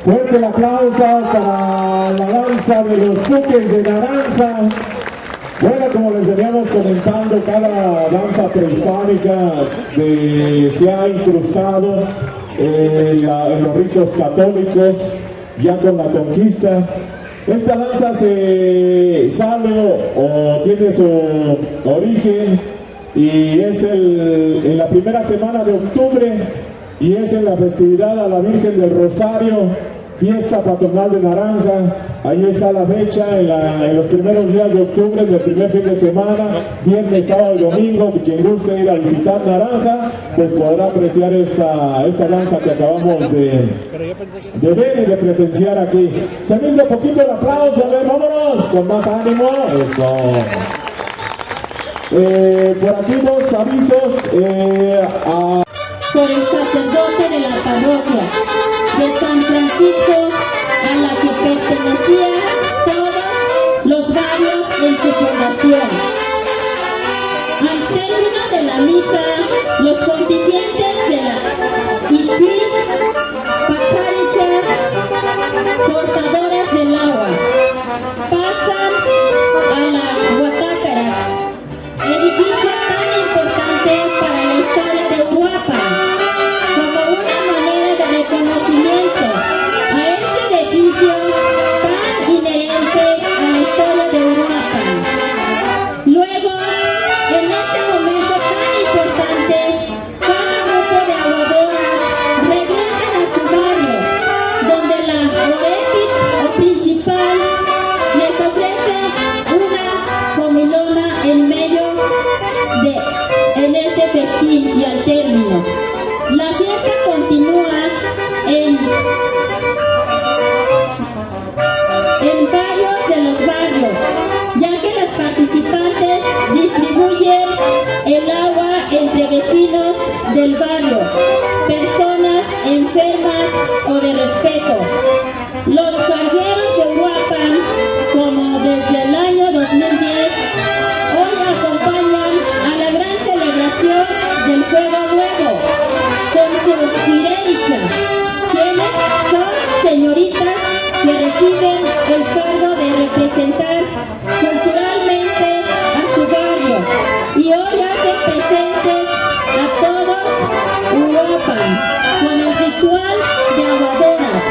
Fuerte el aplauso para la danza de los Puques de Naranja. Bueno, como les veníamos comentando, cada danza prehispánica se ha incrustado en los ritos católicos ya con la conquista. Esta danza se sale o tiene su origen y es en la primera semana de octubre y es en la festividad a la Virgen del Rosario, fiesta patronal de naranja. Ahí está la fecha, en los primeros días de octubre, del primer fin de semana, viernes, sábado y domingo. Quien guste ir a visitar Naranja, pues podrá apreciar esta danza que acabamos de ver y de presenciar aquí. Se me hizo poquito el aplauso, a ver, vámonos, con más ánimo. Eso. Por aquí dos avisos. Por el sacerdote de la parroquia de San Francisco, a la que pertenecían todos los barrios en su fundación. Al término de la misa, los contingentes de la Itzí, Pacharicha, portadoras del agua, pasan a la Guatápera, edificio tan importante para la historia de Uruapan, como una manera de reconocimiento a ese edificio tan inherente a la historia de Uruapan. Luego, en este momento tan importante, cada grupo de aguadoras regresan a su barrio, donde la Orepi o principal les ofrece una comilona en medio en este festín, y al término, la fiesta continúa en varios de los barrios, ya que las participantes distribuyen el agua entre vecinos del barrio, personas enfermas o de respeto. Los cargueros de Uruapan, como desde el año 2010, hoy acompañan a la gran celebración del Fuego Nuevo con su Pirericha, quienes son señoritas que reciben el cargo de representar culturalmente a su barrio y hoy hacen presentes a todos Uruapan con el ritual de aguadoras.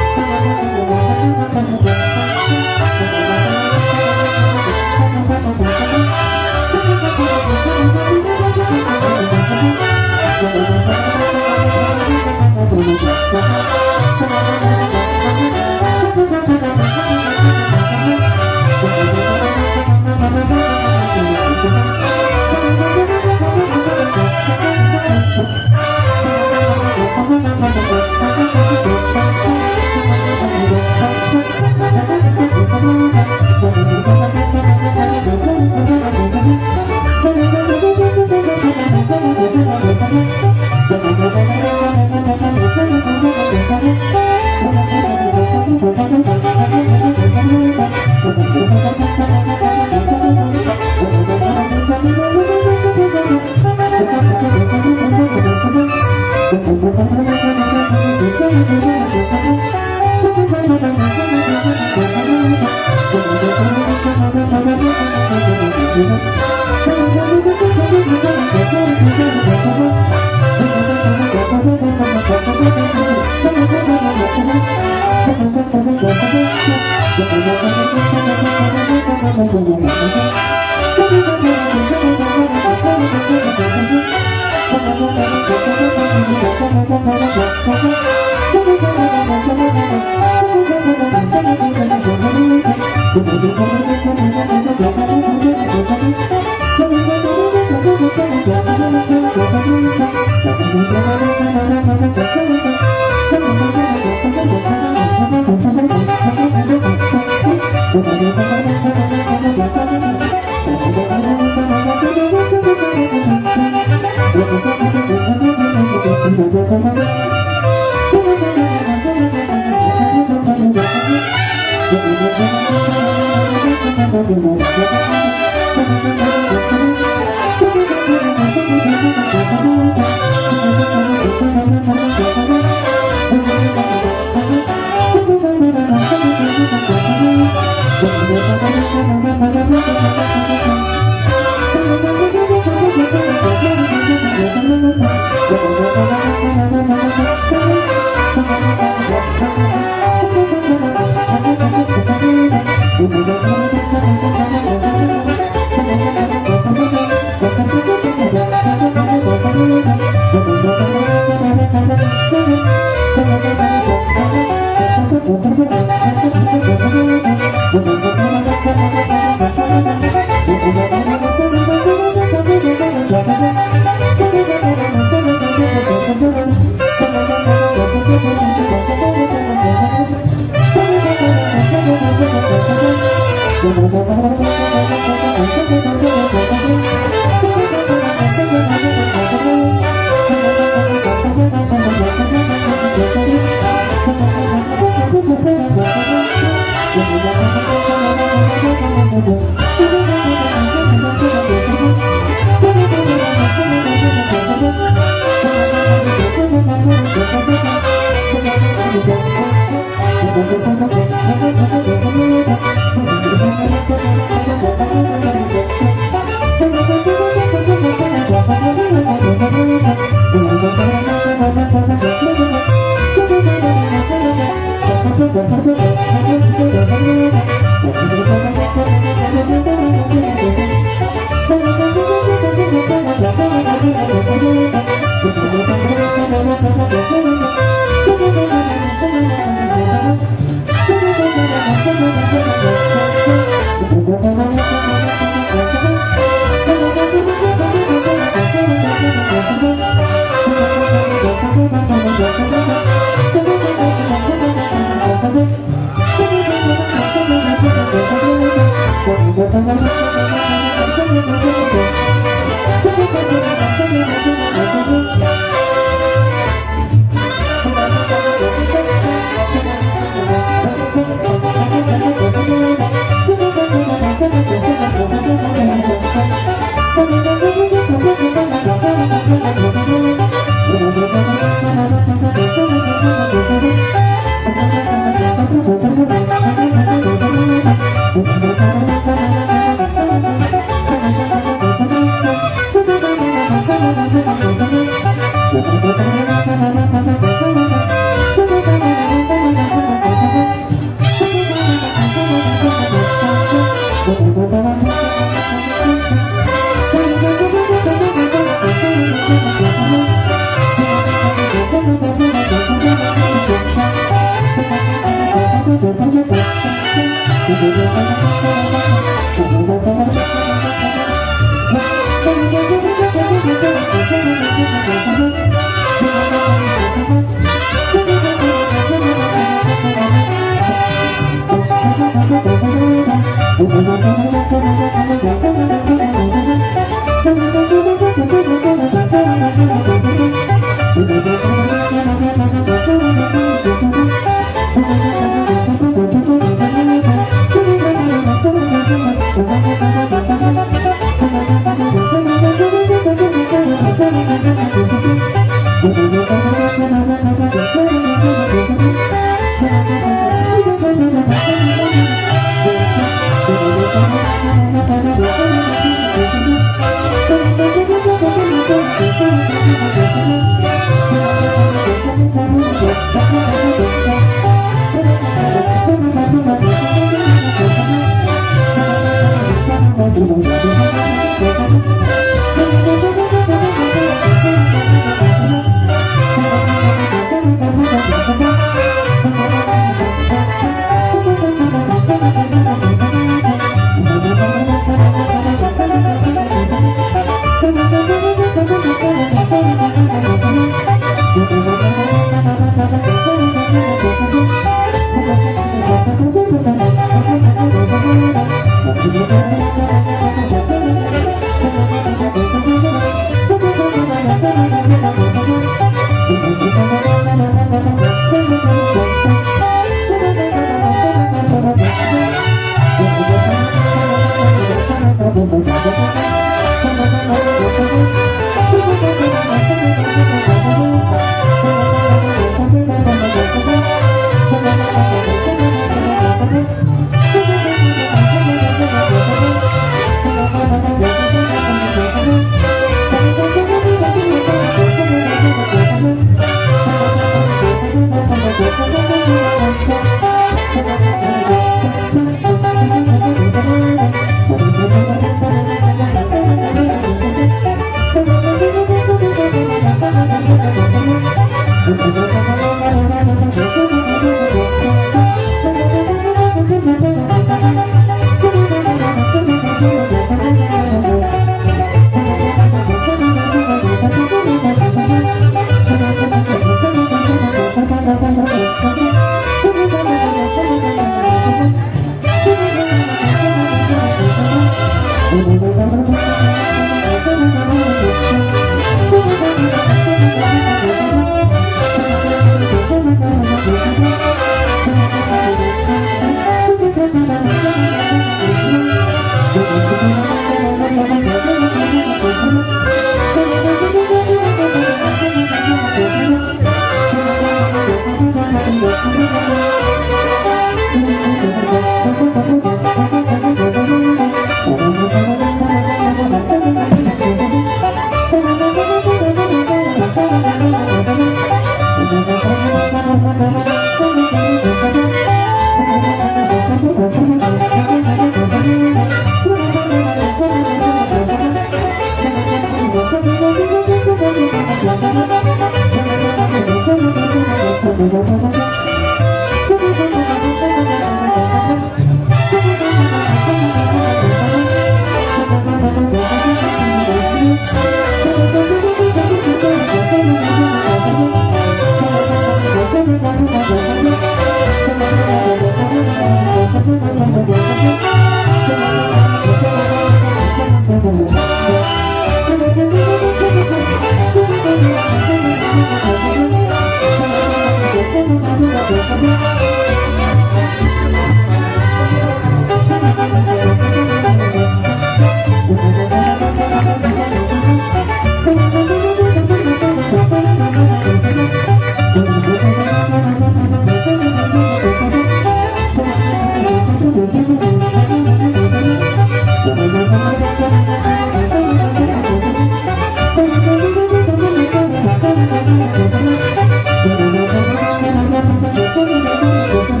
Thank you.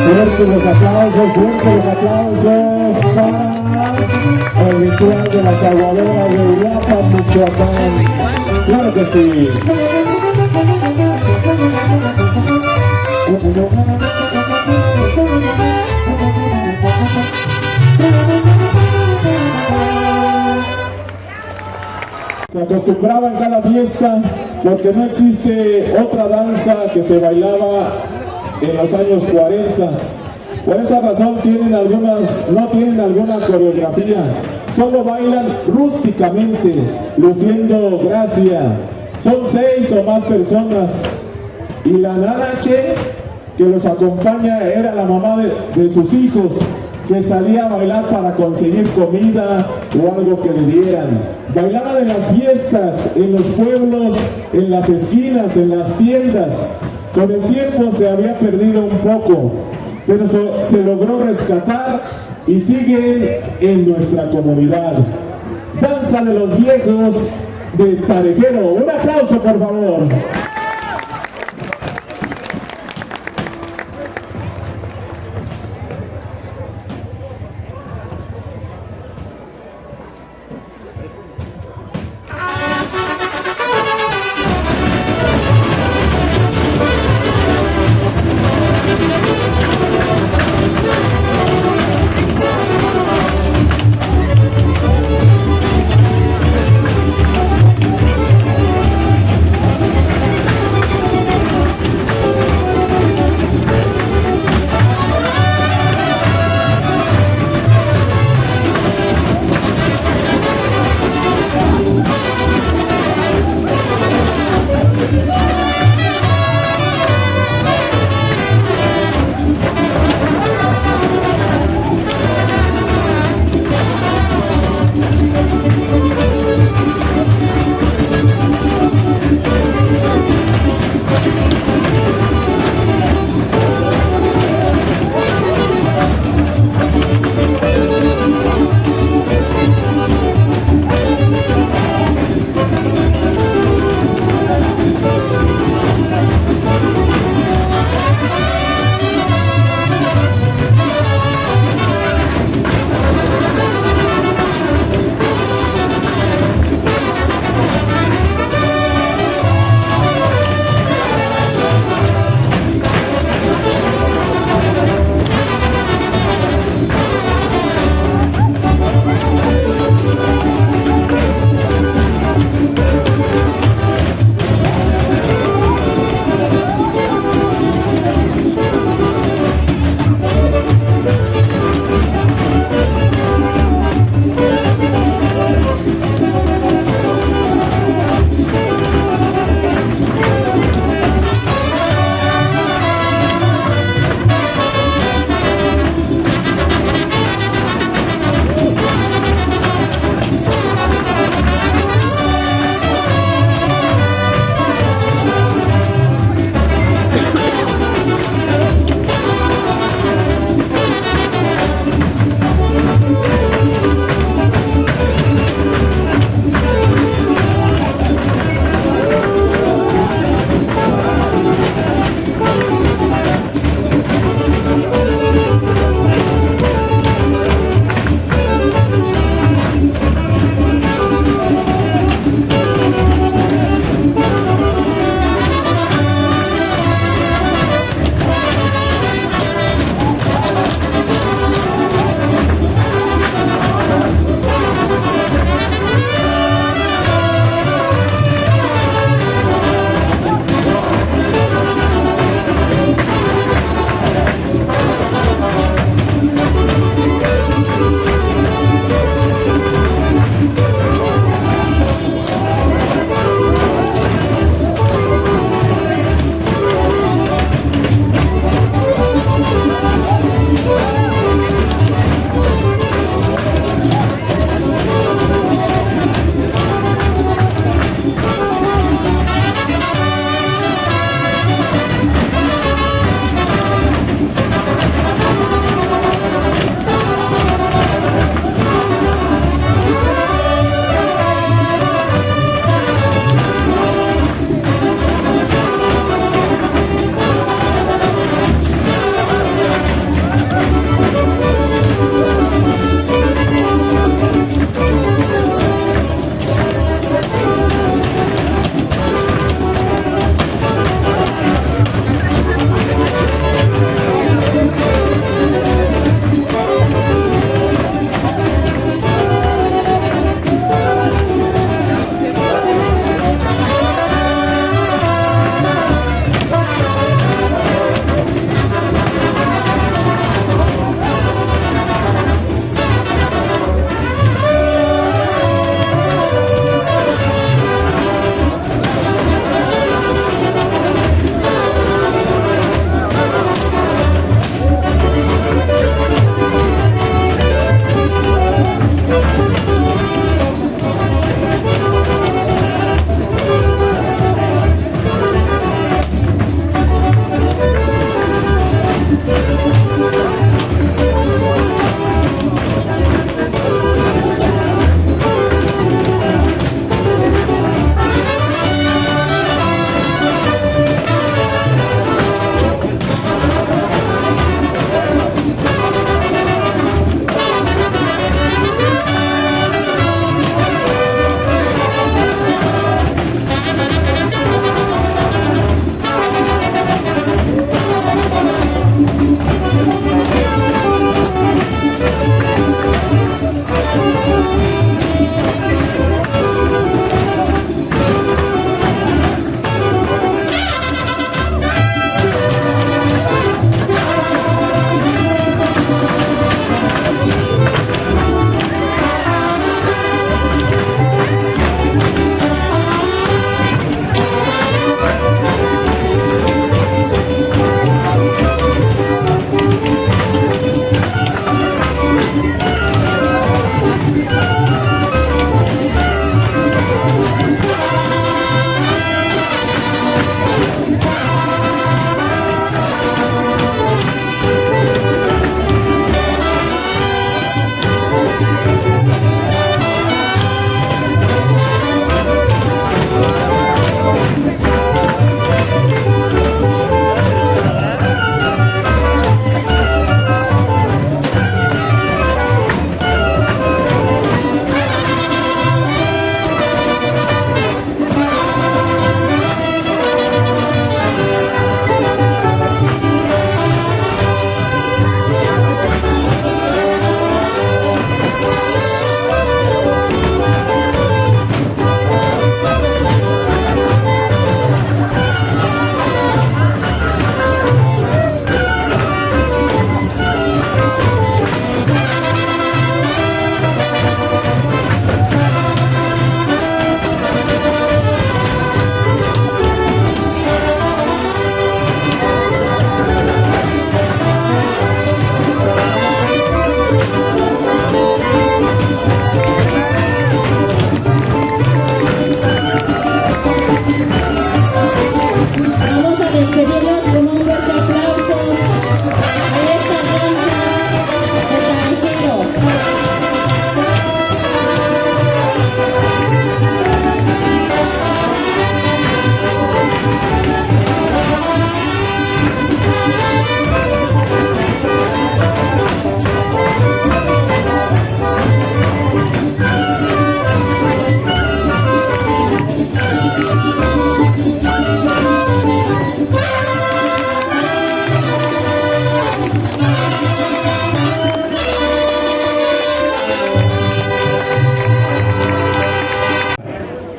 Fuertes los aplausos para el ritual de las aguaderas de Uruapan, Michoacán. Claro que sí. Se acostumbraba en cada fiesta porque no existe otra danza que se bailaba en los años 40. Por esa razón no tienen alguna coreografía, solo bailan rústicamente, luciendo gracia. Son 6 o más personas y la nanache que los acompaña era la mamá de sus hijos, que salía a bailar para conseguir comida o algo que le dieran. Bailaban en las fiestas, en los pueblos, en las esquinas, en las tiendas. Con el tiempo se había perdido un poco, pero se logró rescatar y siguen en nuestra comunidad. Danza de los viejos de Tarejero. Un aplauso, por favor.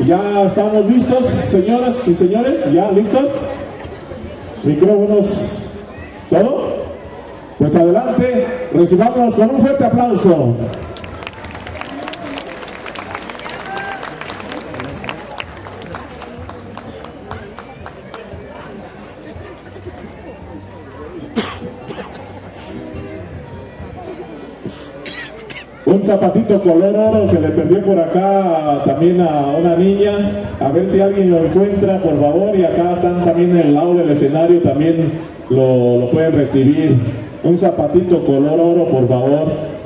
Ya estamos listos, señoras y señores, ya listos. Micrófonos, ¿todo? Pues adelante, recibamos con un fuerte aplauso. Un zapatito color oro se le perdió por acá también a una niña. A ver si alguien lo encuentra, por favor. Y acá están también en el lado del escenario, también lo pueden recibir. Un zapatito color oro, por favor.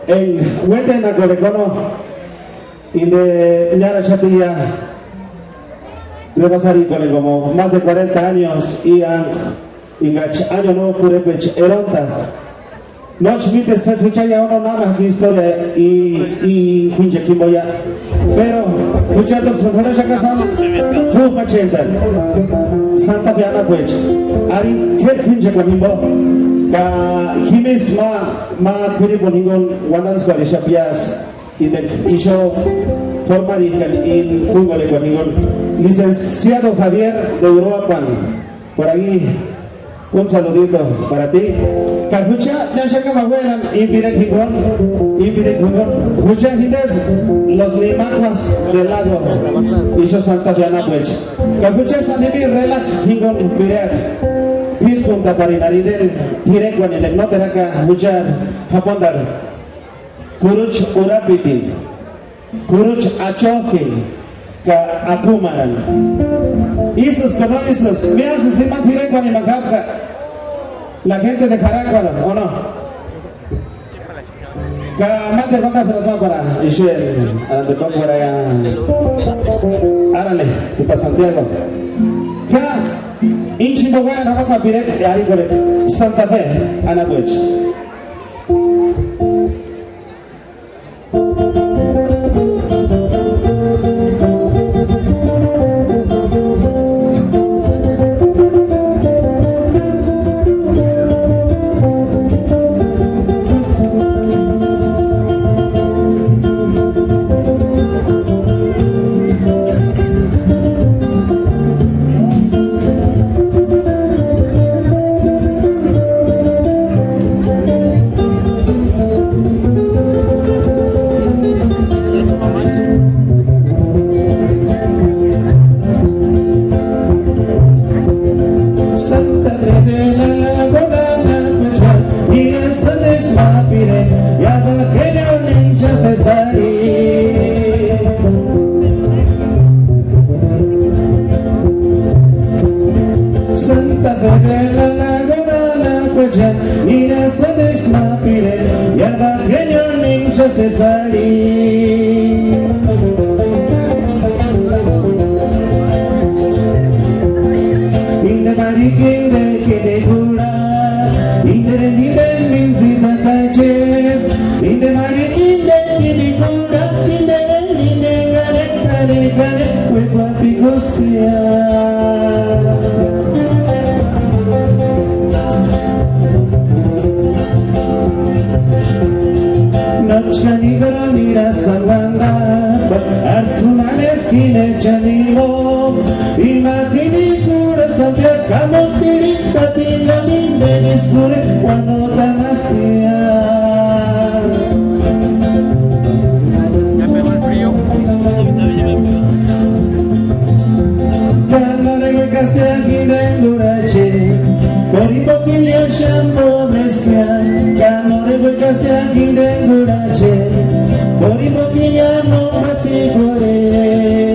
En Huete na Corecono, de Ñara Chatilla, le pasarí con él como más de 40 años y año nuevo Purepech Eronta. Noche viste se escucha ya uno narra mi historia y Quinche Kimboya. Pero, escuchando que se fuera ya casado, Pupa Chental, Santa Fiana pues, Ari, ¿qué Quinche Quimbo? Himis ma kuri boningon wanan skari shapias y yo forma in Google boningon licenciado Javier de Europa por ahí un saludito para ti Kajucha ya se acaba buenan impide Kingon Jucha Hindes los limacuas del lago y yo Santa Fiana pues Kajucha sanimi rela Kingon Pireak Piskunta parinari del Tirekwan en el Noteraka Hujan Hapondar Kuruch Urapitin Kuruch Achokin Ka Akumaran Isus como Isus me hace si man Tirekwan y Macabca la gente de Caracuaro ¿o no? Ka Mante Conta Fratma para Ishuel Aranteco para allá Árale y para Santiago Ka Inchi Bogan Hapa Pirek Ari Kore Santa Fe Anabuech Santa Fe de la Laguna la Cuecha Mira Sadex Mapire Yaba Genyo Ninja Cesari Inde Marikin de Kinegura Inde Nide Minzita Taches Inde Marikin de Kinegura Inde Nide Gane Gane Wekwa Picostia Nochani Garamira Sanganda Arzumanes Kine Chanimo Imatini Kura Santia Kamotiri Patina Mindenis Kure Wanota Masia Ya pegó el frío. Kanare Kasea Kine Durache Boribo Kilio Shambo Meskia Kanore Kasea Kine Durache Boribo Kiliano Mati Gore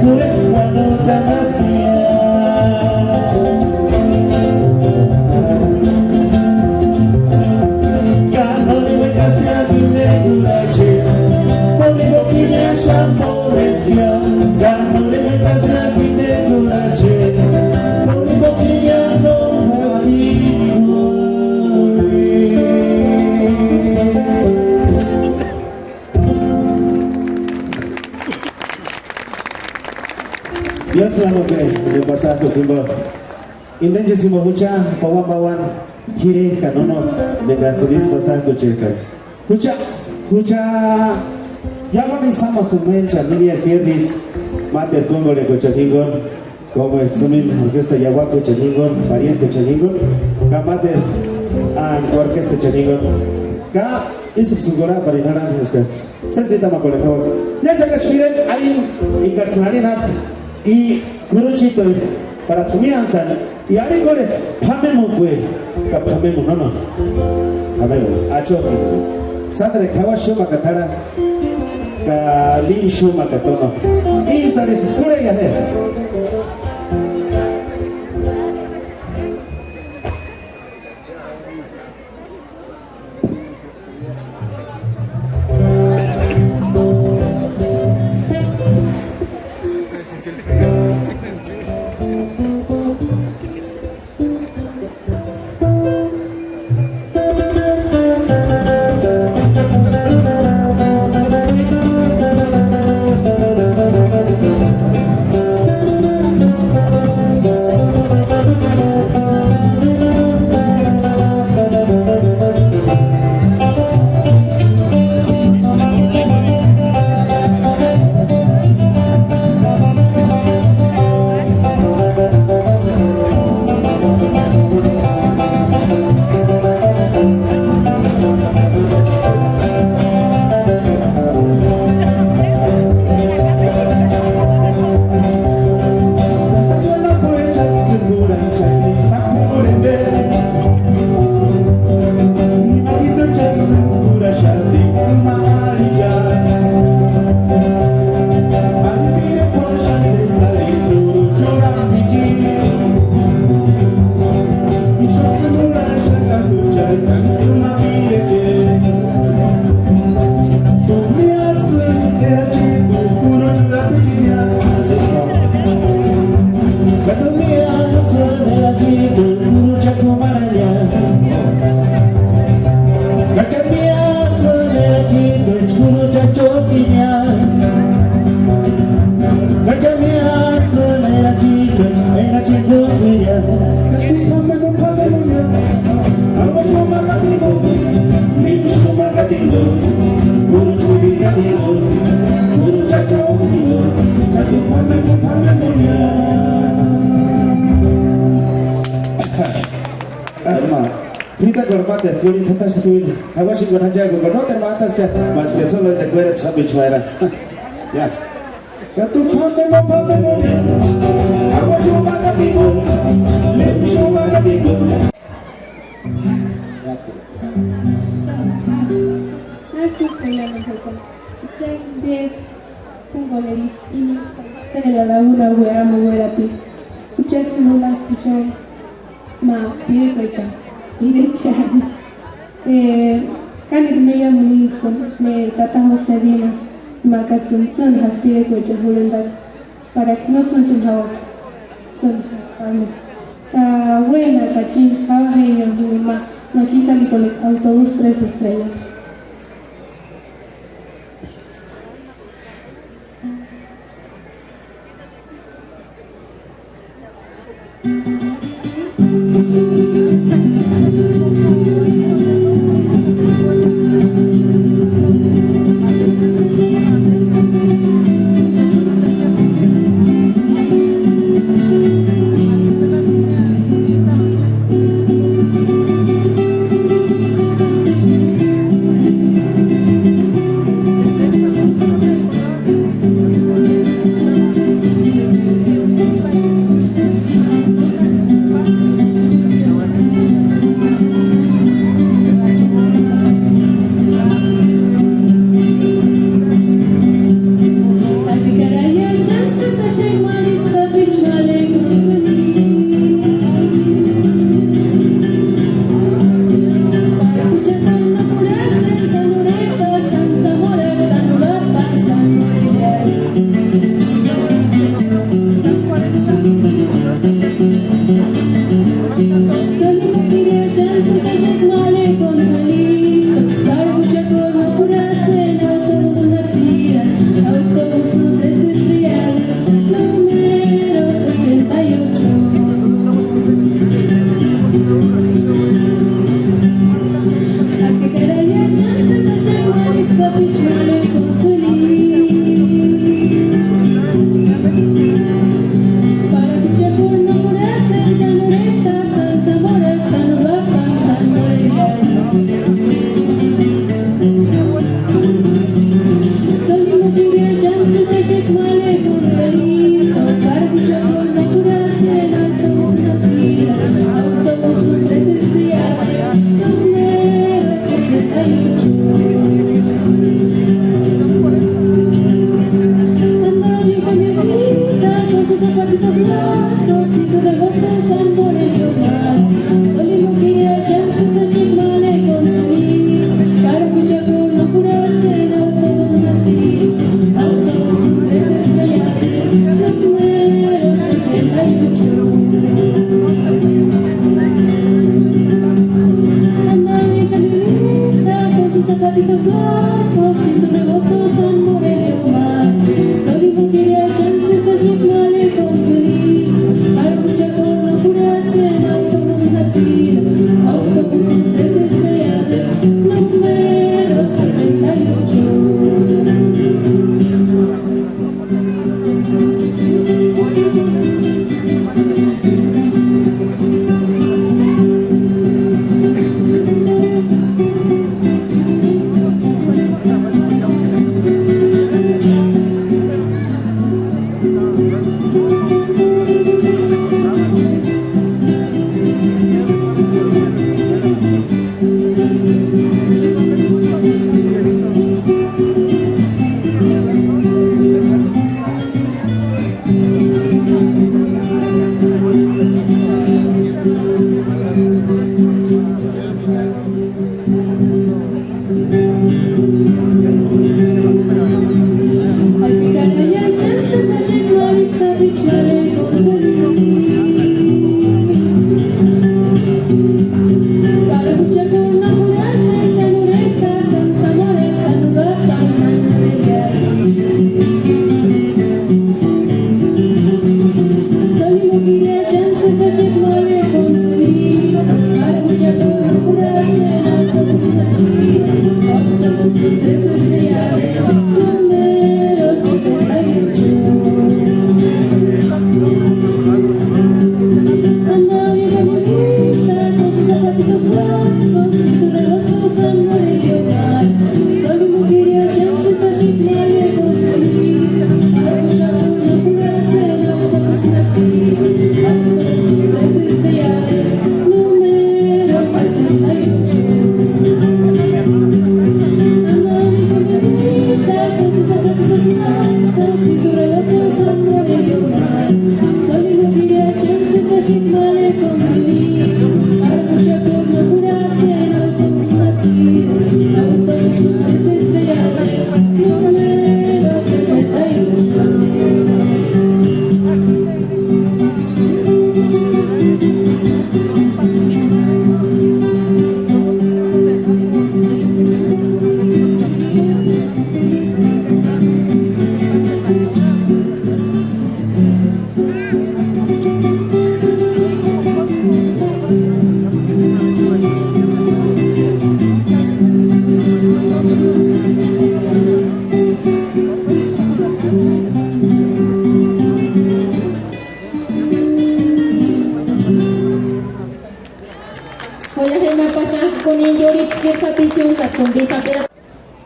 Sure. Indonesia, dan mereka semakin dekurace, Boliviano masih biasa oke, di bahasa aku timbul. Indan jesi mahuca, pawan-pawan kiri kanono dengan sebis bahasa aku cerkan. Huca, yang sama semenca media service mater Congo de Cochaningon, como el sumin orquesta Yahuaco Chaningon, pariente Chaningon, kamater an orquesta Chaningon, ka isip sugora parinaran eskas. Saya cerita makole kau. Ya saya kasih aing ingkat senarina i kurucito para sumiantan y arigoles pamemu kue ka pamemu no pamemu acho sadre kawa shoma katara ka li shoma katono y sare skure ya he Kita kormate kulit kita setuju. Awas ikut aja gue no terbatas ya. Mas kita solo deklarasi sampai cuara. Ya. Ketupat memang awas cuma ketiga. Lebih cuma ketiga. Antes tenía nosotros. Check this. Pongo el ini. Tengo la laguna huera muy buena ti. Check simulas que son. Ma pide pecha. Dirección. Kanik meya munis con me tata José Dimas, makatsun tsun haspire ko jahulendak para no tsun hawa tsun kami. Ka buena kachin kawa heyo hima nakisa di kolek autobús 3 estrellas.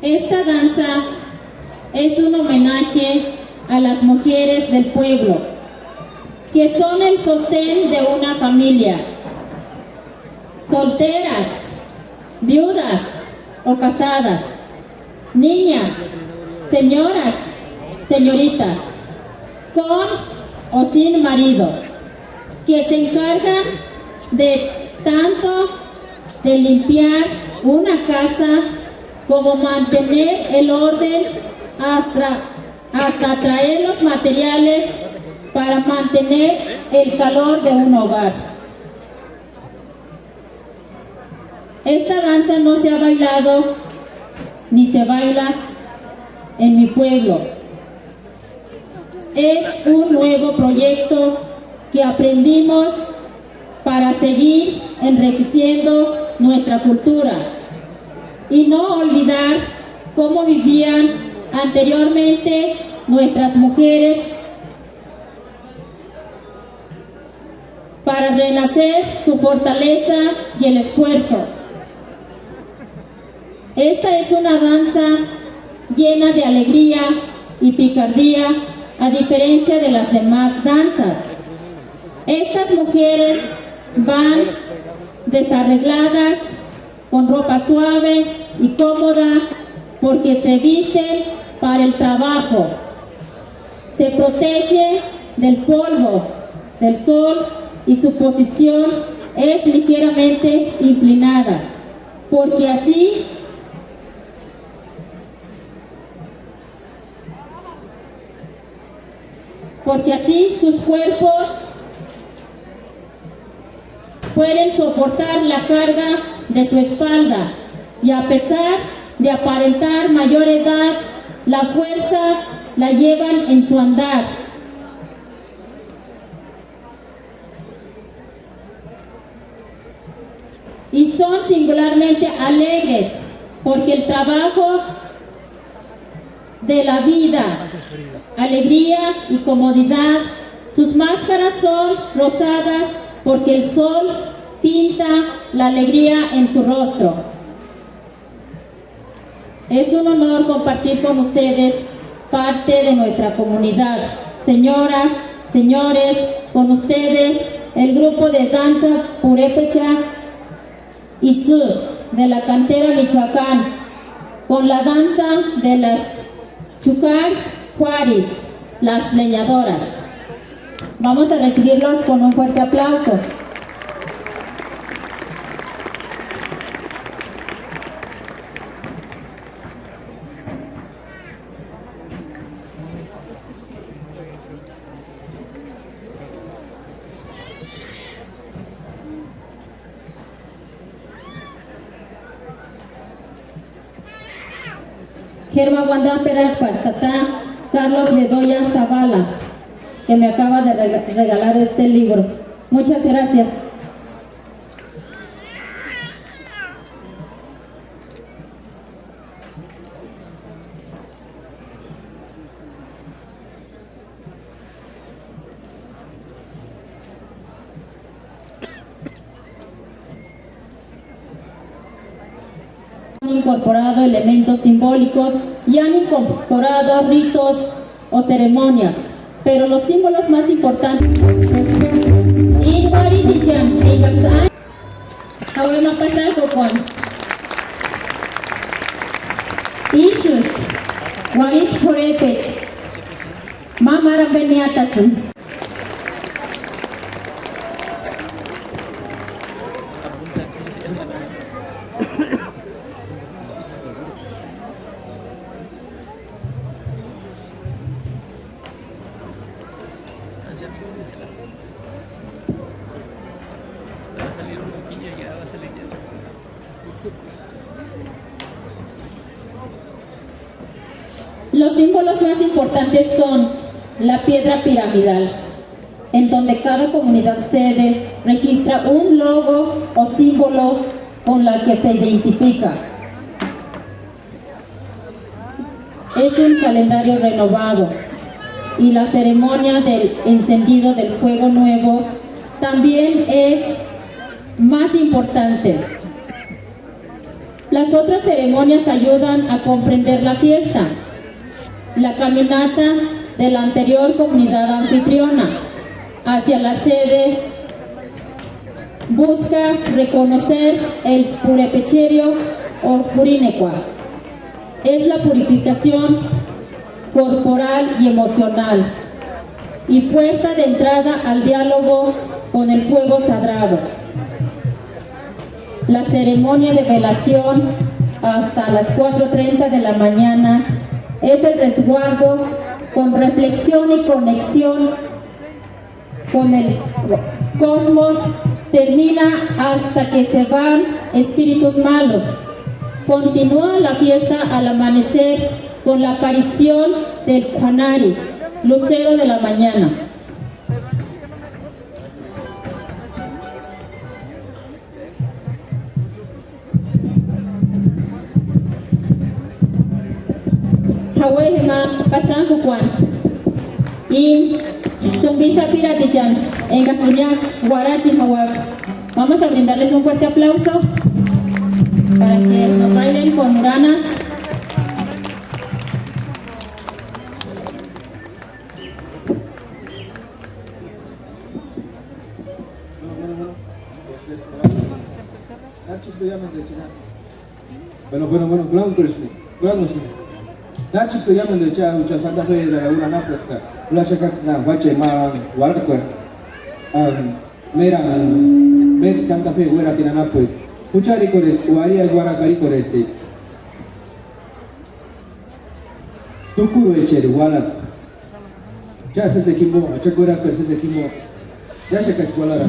Esta danza es un homenaje a las mujeres del pueblo, que son el sostén de una familia, solteras, viudas o casadas, niñas, señoras, señoritas, con o sin marido, que se encargan de tanto de limpiar una casa como mantener el orden hasta traer los materiales para mantener el calor de un hogar. Esta danza no se ha bailado ni se baila en mi pueblo. Es un nuevo proyecto que aprendimos para seguir enriqueciendo nuestra cultura y no olvidar cómo vivían anteriormente nuestras mujeres para renacer su fortaleza y el esfuerzo. Esta es una danza llena de alegría y picardía, a diferencia de las demás danzas. Estas mujeres van desarregladas, con ropa suave y cómoda, porque se visten para el trabajo. Se protege del polvo, del sol, y su posición es ligeramente inclinada, porque así sus cuerpos pueden soportar la carga de su espalda, y a pesar de aparentar mayor edad, la fuerza la llevan en su andar. Y son singularmente alegres, porque el trabajo de la vida, alegría y comodidad. Sus máscaras son rosadas porque el sol pinta la alegría en su rostro. Es un honor compartir con ustedes parte de nuestra comunidad. Señoras, señores, con ustedes el grupo de danza Purépecha Itzú de la cantera Michoacán, con la danza de las Chucar Juárez, las leñadoras. Vamos a recibirlos con un fuerte aplauso. Germa Wanda Pérez Partatá, Carlos Bedoya Zavala, que me acaba de regalar este libro. Muchas gracias. Han incorporado elementos simbólicos y han incorporado ritos o ceremonias, pero los símbolos más importantes Los símbolos más importantes son la piedra piramidal, en donde cada comunidad sede registra un logo o símbolo con la que se identifica. Es un calendario renovado, y la ceremonia del encendido del fuego nuevo también es más importante. Las otras ceremonias ayudan a comprender la fiesta. La caminata de la anterior comunidad anfitriona hacia la sede busca reconocer el purepecherio o purinecua. Es la purificación corporal y emocional y puerta de entrada al diálogo con el fuego sagrado. La ceremonia de velación hasta las 4:30 de la mañana es el resguardo con reflexión y conexión con el cosmos. Termina hasta que se van espíritus malos. Continúa la fiesta al amanecer con la aparición del Juanari, lucero de la mañana. Hawehema pasanku kwan in tumbisa piratichan en Castañas Guarachi Hawak. Vamos a brindarles un fuerte aplauso para que nos bailen con ganas. Bueno, Blanco, Nachos que llaman de Cha, muchas Santa Fe de una nápoleca, una chacatina, guache, ma, guaracue, mera, Santa Fe, guera, tiene nápoles, mucharicores, guaria, guaracaricores, Tukuro echer, guala, ya se equimó, a chacuera, pero se equimó, ya se cachualara.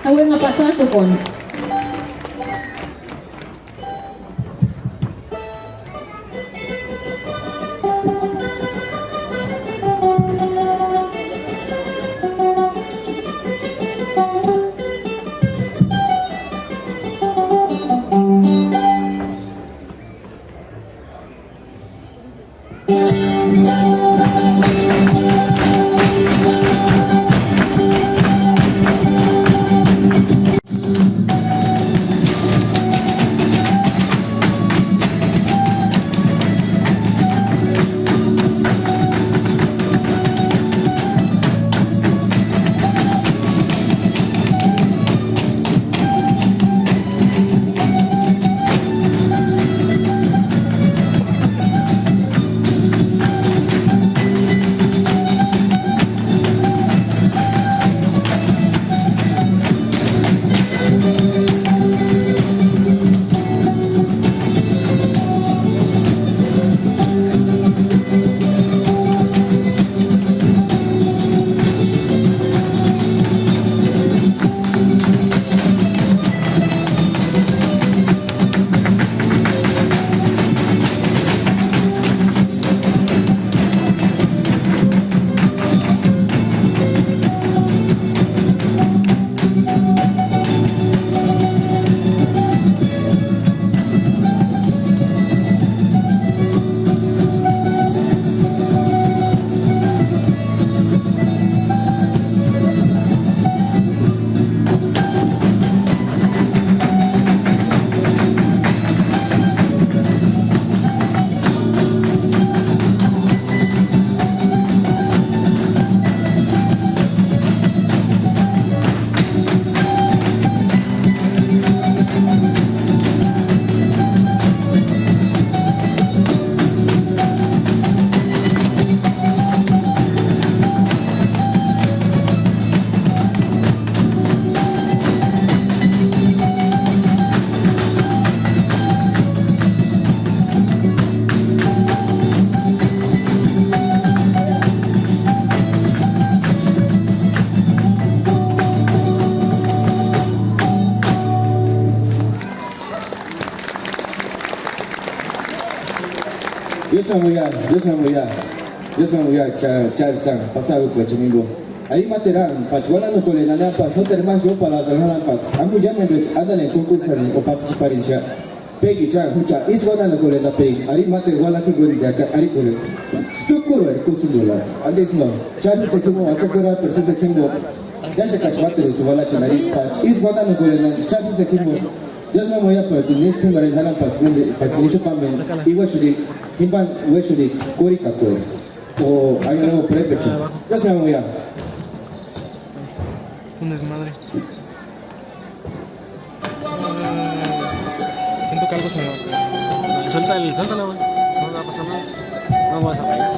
Awe mapasako kon. Charsan, pasado pues chimigo. Ahí materan, pachuana no colenana, no termas yo para ganar pax. Amu llaman de andan en concurso o participar en chat. Peggy chan, mucha, is gonna no colena peg. Ari mate wala ki gori de acá, ari colen. Tu curo el consumidor. Andes no. Chan se como a chocora, pero se quemó. Ya se cascuate su bala chanari patch. Is gonna no colena, chan se quemó. Dios me voy a pertenecer primero en la patch pamen. Igual shuri, himban weshuri, cori cacuer. O hay un nuevo prepecho. Ya se me voy a. Un desmadre. Siento que algo se me va. Suéltala, güey. No va a pasar nada. No vas a pegar.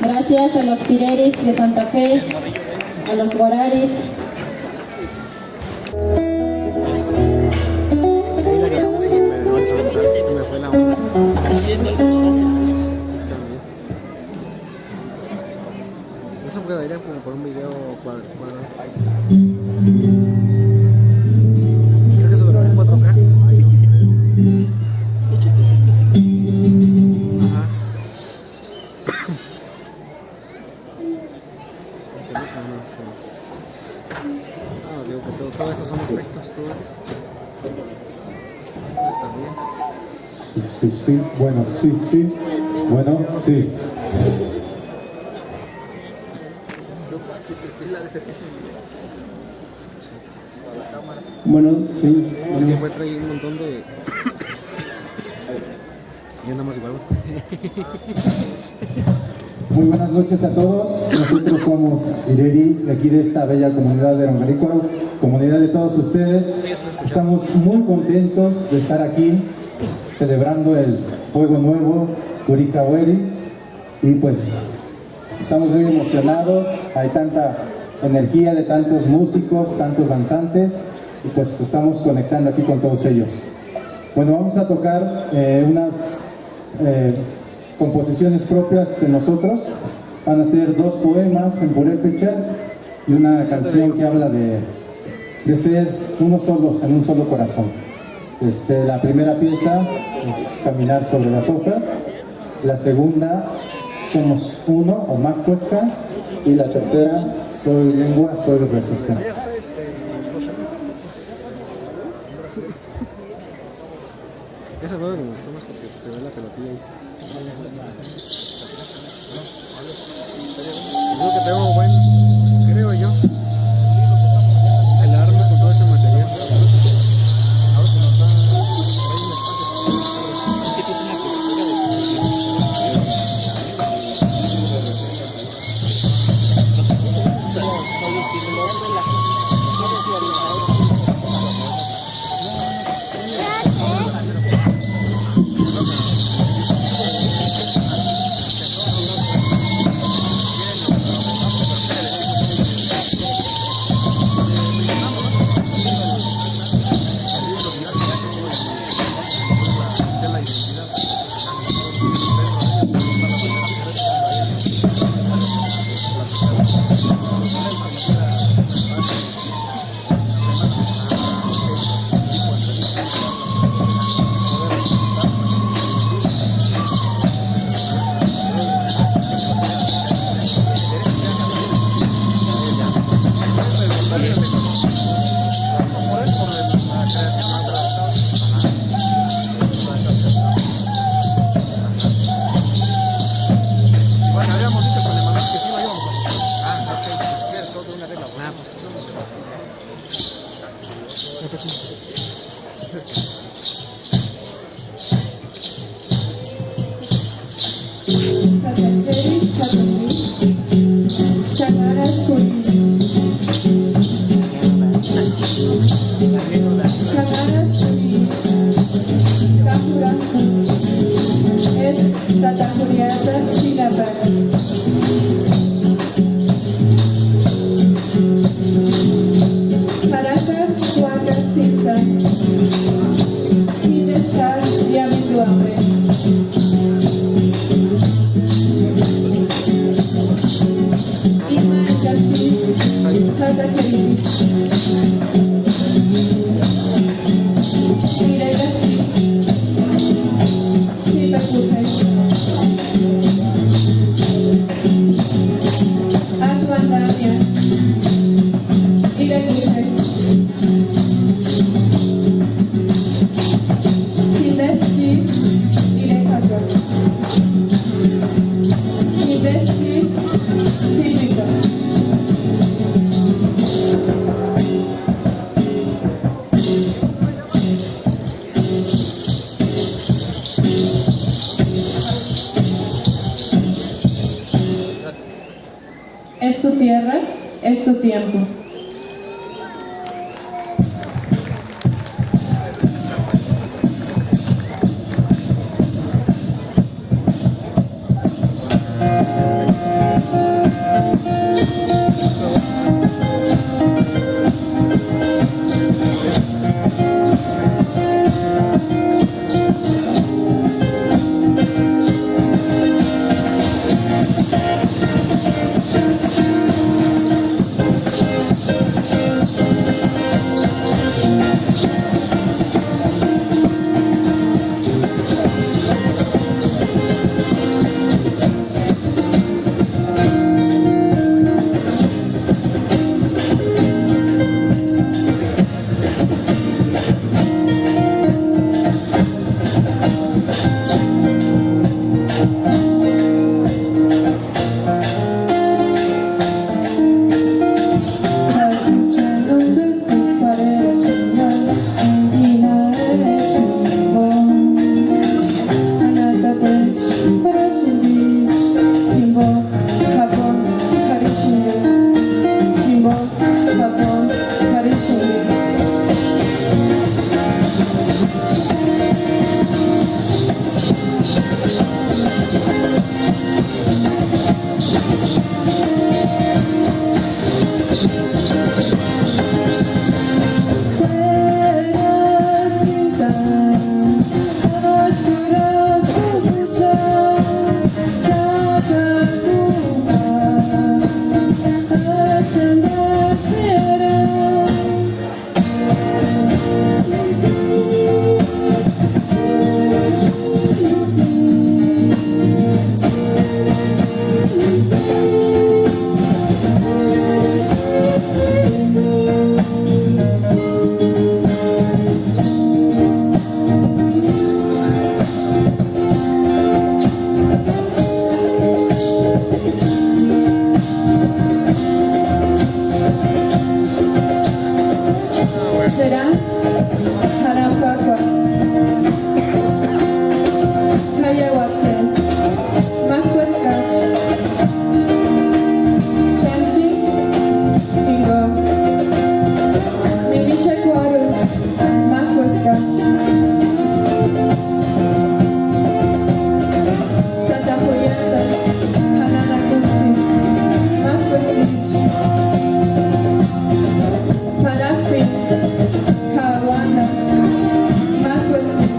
Gracias a los Pireris de Santa Fe, a los Guararis. Se me fue la onda. Eso quedaría como por un video cuadrado. ¿Crees que eso lo en 4K? Ajá. Digo que todo esto son efectos, todo esto. Está bien. Sí, bueno, sí. Bueno, sí. Bueno, sí. Es que muestra ahí un montón de... Y andamos igual. Muy buenas noches a todos. Nosotros somos Ireri, de aquí de esta bella comunidad de Rongarícuaro, comunidad de todos ustedes. Estamos muy contentos de estar aquí celebrando el Juego Nuevo, Curicahueri, y pues estamos muy emocionados. Hay tanta energía de tantos músicos, tantos danzantes, y pues estamos conectando aquí con todos ellos. Bueno, vamos a tocar unas composiciones propias de nosotros. Van a ser 2 poemas en purépecha y una canción que habla de ser uno solo, en un solo corazón. La primera pieza es Caminar sobre las hojas, La segunda, somos uno o Macuesca. Y la tercera, soy lengua, soy resistencia. Esa no me gustó más porque se ve la pelotilla ahí. Creo que tengo buen, creo yo, el arma con todo ese material. Ahora se nos da un Es su tierra, es su tiempo. Ishakuaru, Mahuasca. Tatahoyata, Hanana Kunsi, Mahuaslish. Parapri, Kawana, Mahuaslish.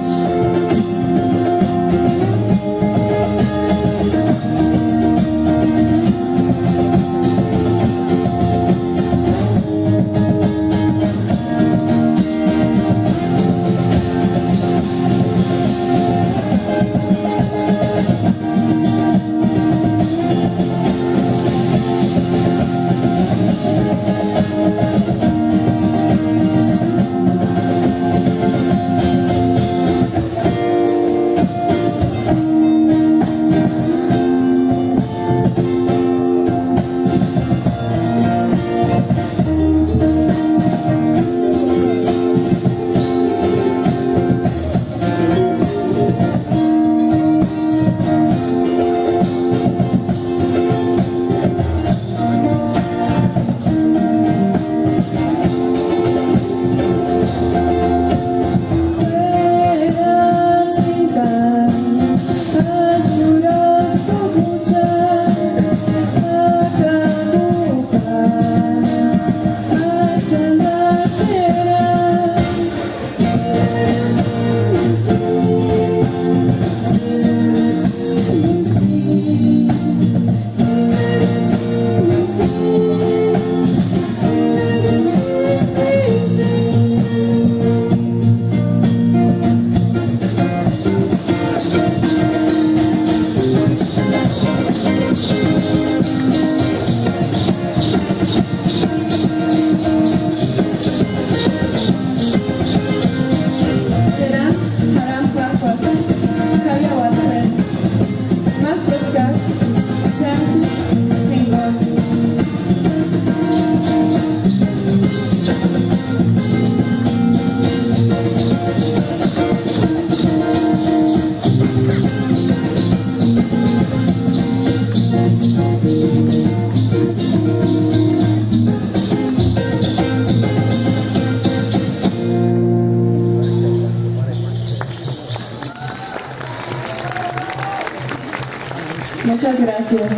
Muchas gracias.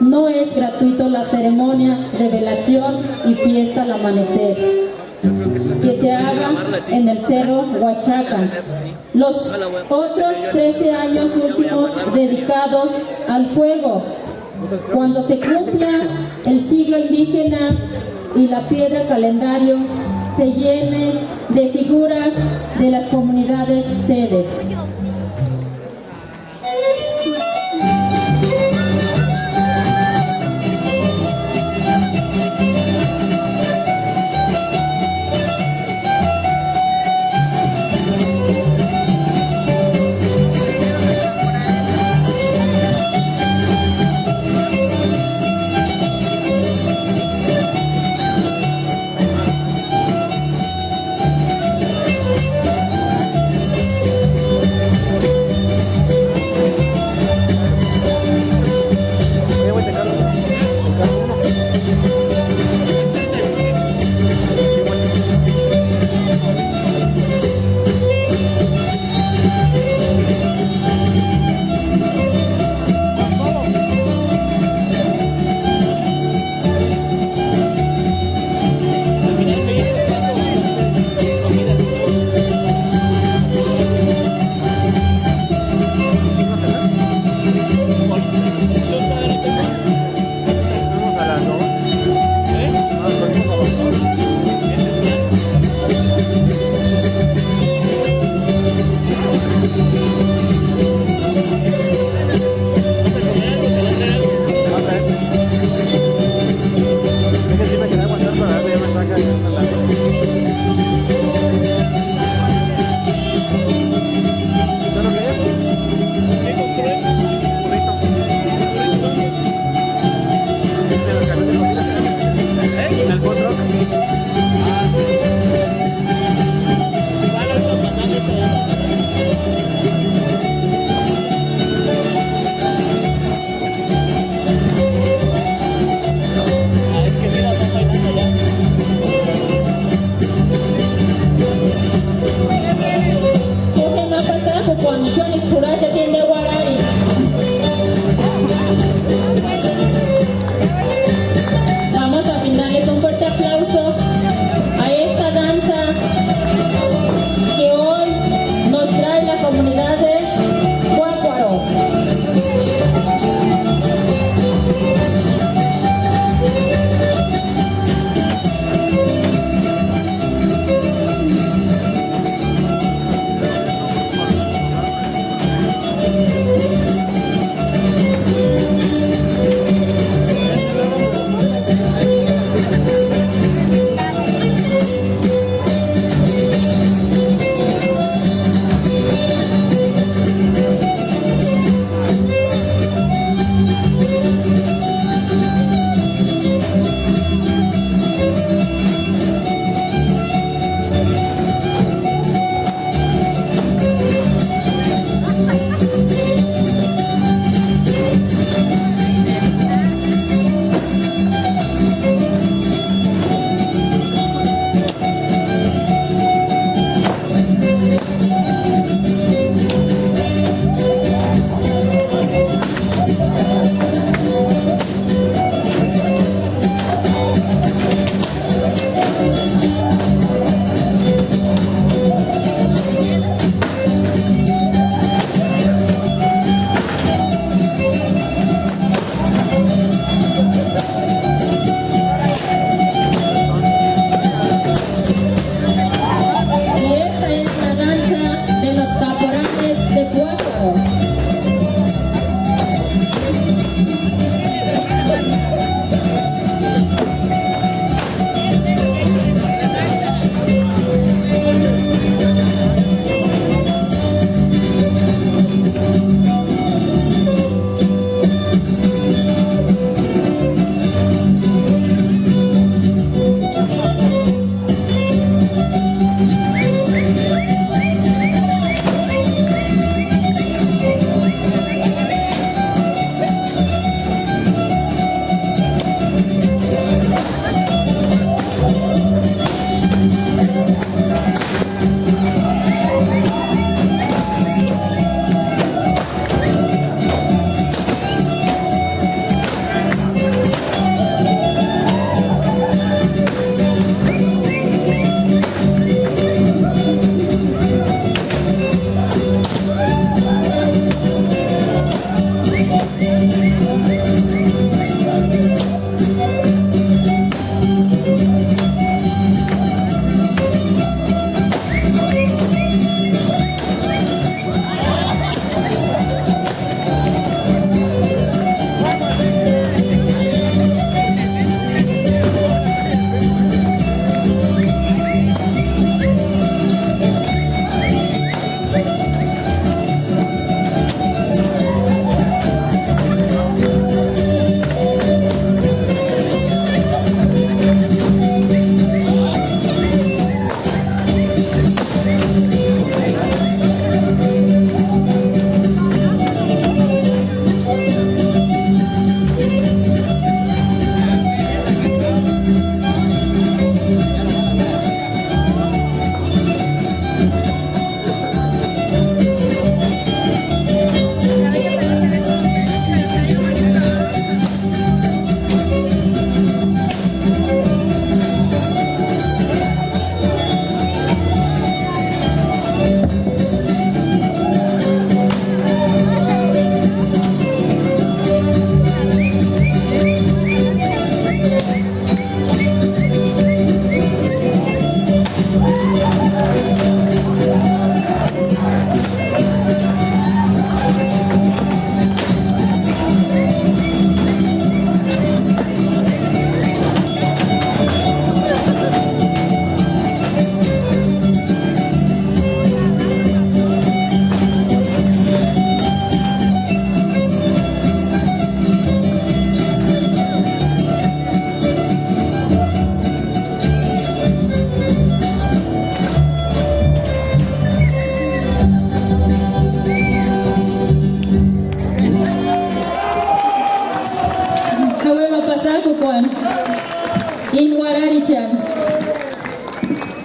No es gratuito la ceremonia de velación y fiesta al amanecer, que se haga en el Cerro Huachaca. Los otros 13 años últimos dedicados al fuego, cuando se cumpla el siglo indígena y la piedra calendario se llene de figuras de las comunidades sedes.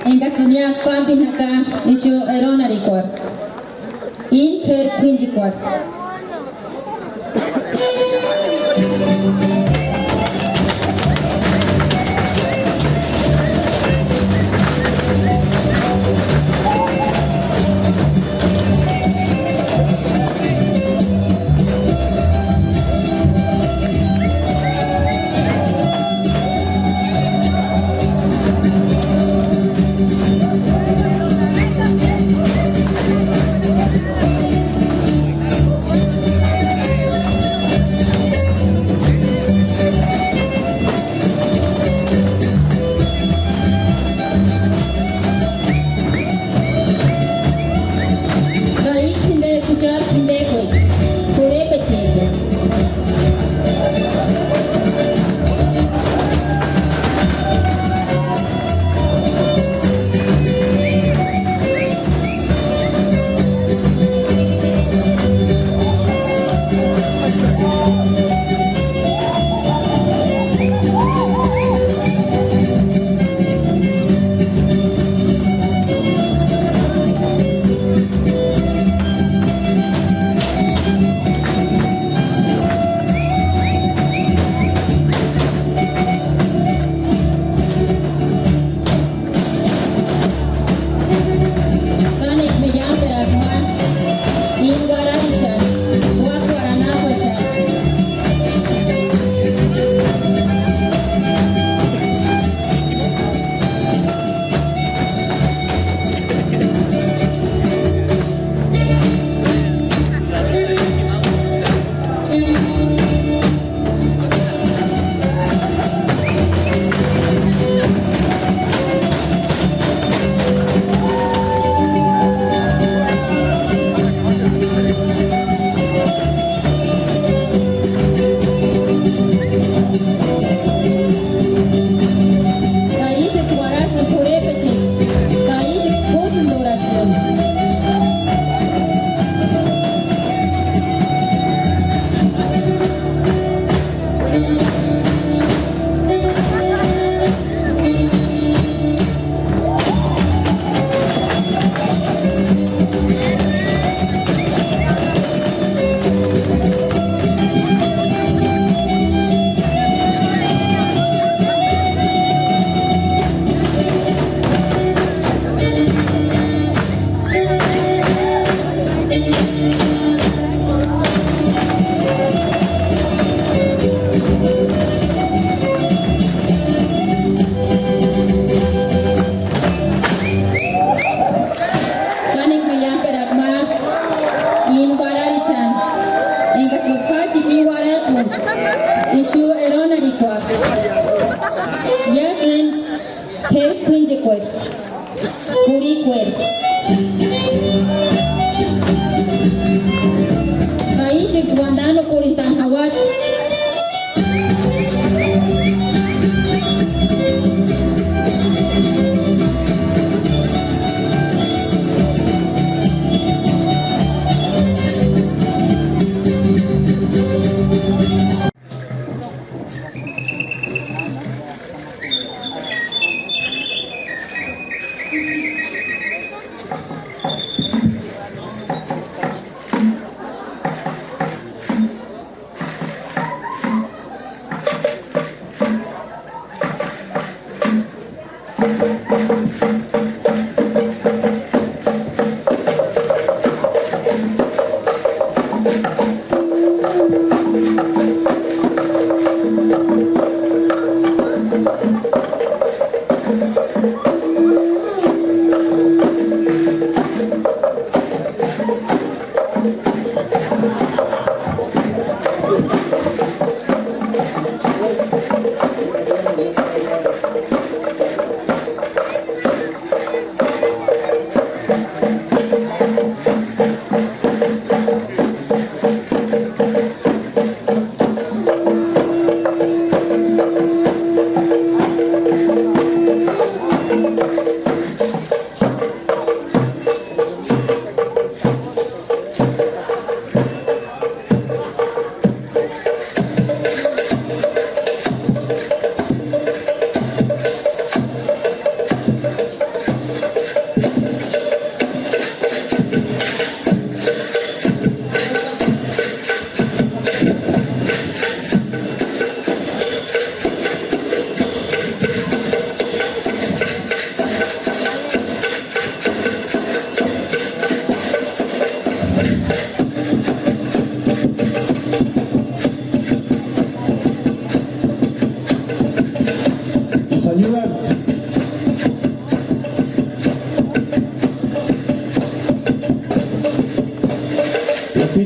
Engatsunias pampin haka isyo erona record. In care quinji quad.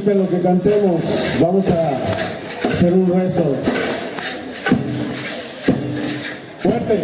que en lo que cantemos vamos a hacer un rezo fuerte.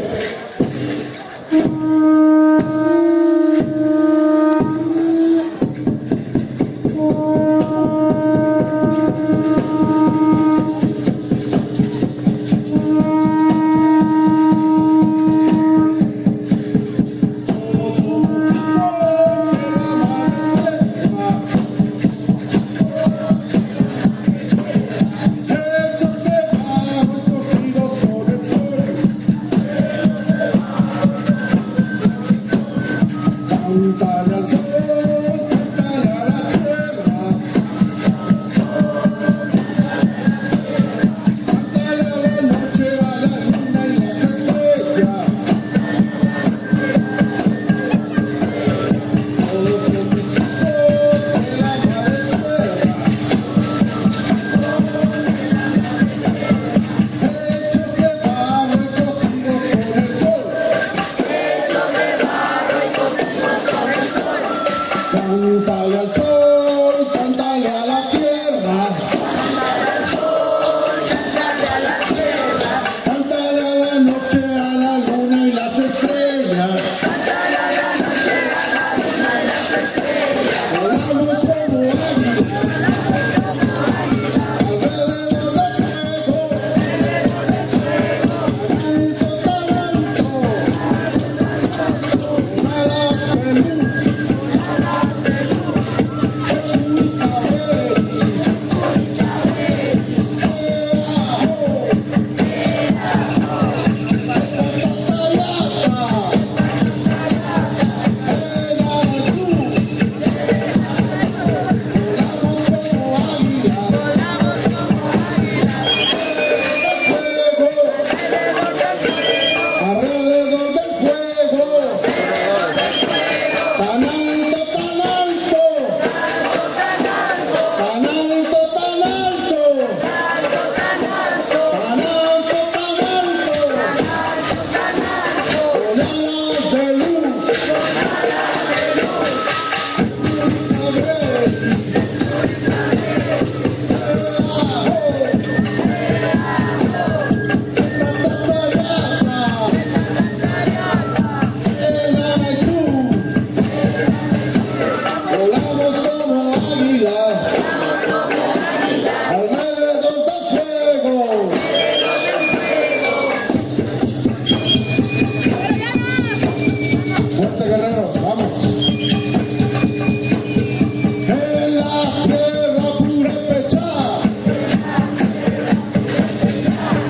Cántale al sol, cántale a la tierra, cántale a la noche, a la luna y las estrellas. Todos somos hijos de la madre tierra, hechos de barro y cocidos por el sol. Cántale al sol, cántale a la tierra, cántale a la noche, a la luna y las estrellas. Volamos como águilas alrededor del fuego, tan alto, con alas de luz. Alrededor del fuego, tan alto, tan alto, tan alto, tan alto, tan alto, con alas de luz. Volamos como águilas alrededor del fuego. Fuerte, guerreros, vamos. En la sierra purépecha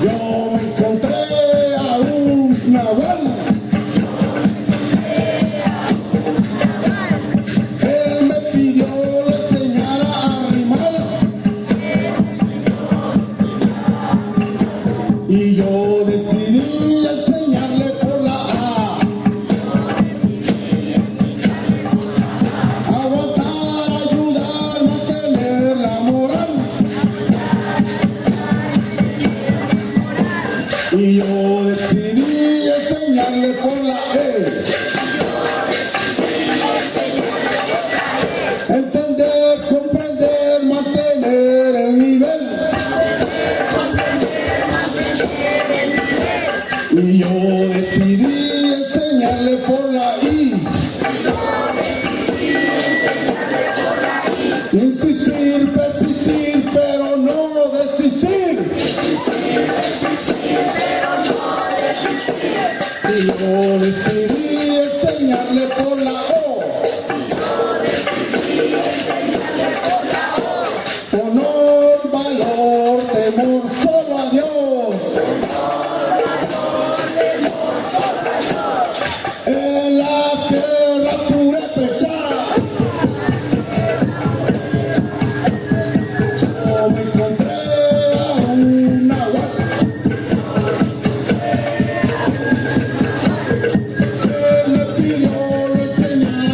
yo me encontré a un nahual. Él me pidió le enseñara a rimar y yo decidí enseñarle por la A. Aguantar, ayudar, mantener la moral. Y yo decidí enseñarle por la E. Entender, comprender, mantener el nivel. Y yo decidí enseñarle por la I. Insistir, persistir, pero no desistir. Y yo decidí enseñarle por la O. Honor, valor, temor, solo a Dios. En la sierra purépecha yo me encontré a un nahual. Él me pidió le enseñara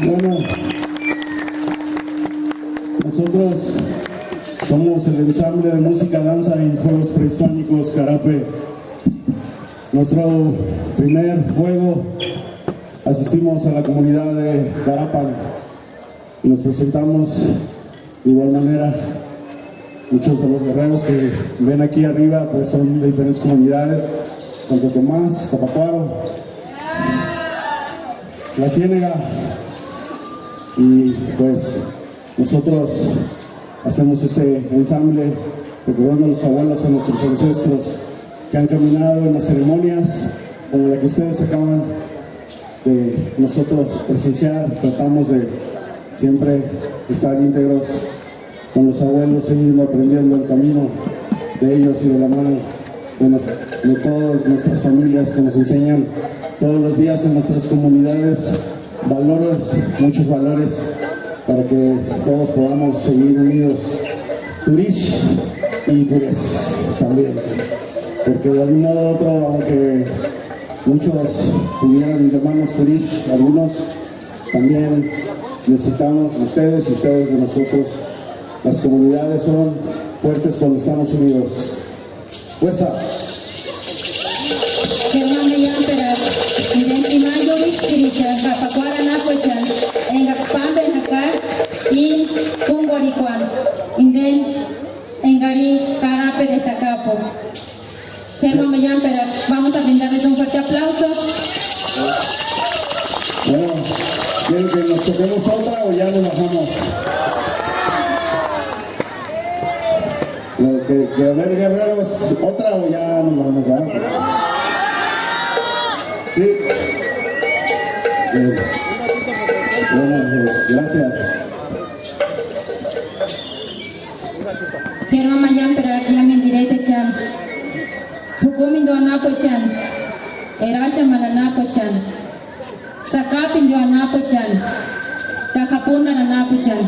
Bueno, nosotros somos el ensamble de música, danza y juegos prehispánicos Carape. Nuestro primer juego asistimos a la comunidad de Carapan y nos presentamos de igual manera. Muchos de los guerreros que ven aquí arriba pues son de diferentes comunidades, Santo Tomás, Capacuaro, La Ciénega, y pues nosotros hacemos este ensamble recordando a los abuelos, a nuestros ancestros que han caminado en las ceremonias como la que ustedes acaban de nosotros presenciar. Tratamos de siempre estar íntegros con los abuelos, seguir aprendiendo el camino de ellos y de la mano de todas nuestras familias que nos enseñan todos los días en nuestras comunidades valores, muchos valores, para que todos podamos seguir unidos. Turish y Pures también, porque de algún modo u otro, aunque muchos tuvieran hermanos Turish, algunos también necesitamos de ustedes y ustedes de nosotros. Las comunidades son fuertes cuando estamos unidos. ¡Fuerza! Vamos a brindarles un fuerte aplauso. Bueno, ¿quieren que nos toquemos otra o ya nos bajamos? Que a ver, guerreros, otra o ya nos bajamos, ¿verdad? Sí. Bueno, pues gracias. Quiero mañana pero aquí a mi directo chan. Tukumindo anapo chan. Erasha malanapo chan. Sakapin do anapo chan. Kakapunda anapo chan.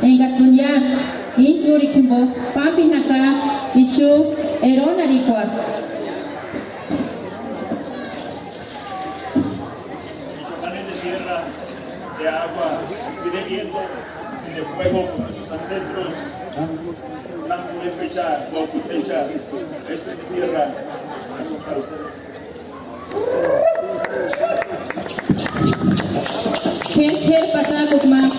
Engatsunyas. Inchuri kimbo. Pampinaka. Ishu. Erona rikwat. Michoacanes de tierra, de agua y de viento y de fuego como nuestros ancestros. fecha o cosecha, esta tierra, eso para ustedes. ¿Qué pasa, Guzmán?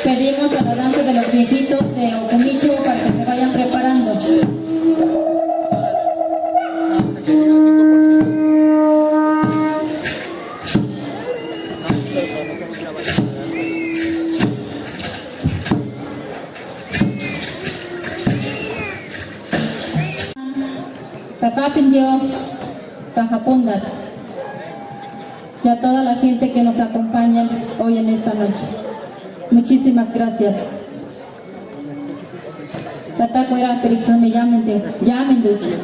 Pedimos a la danza de los viejitos de Ocomicho para que se vayan preparando. Sacapindio, Cajapundat, y a toda la gente que nos acompaña hoy en esta noche. Muchísimas gracias. Tataco era perixón me llamen duche.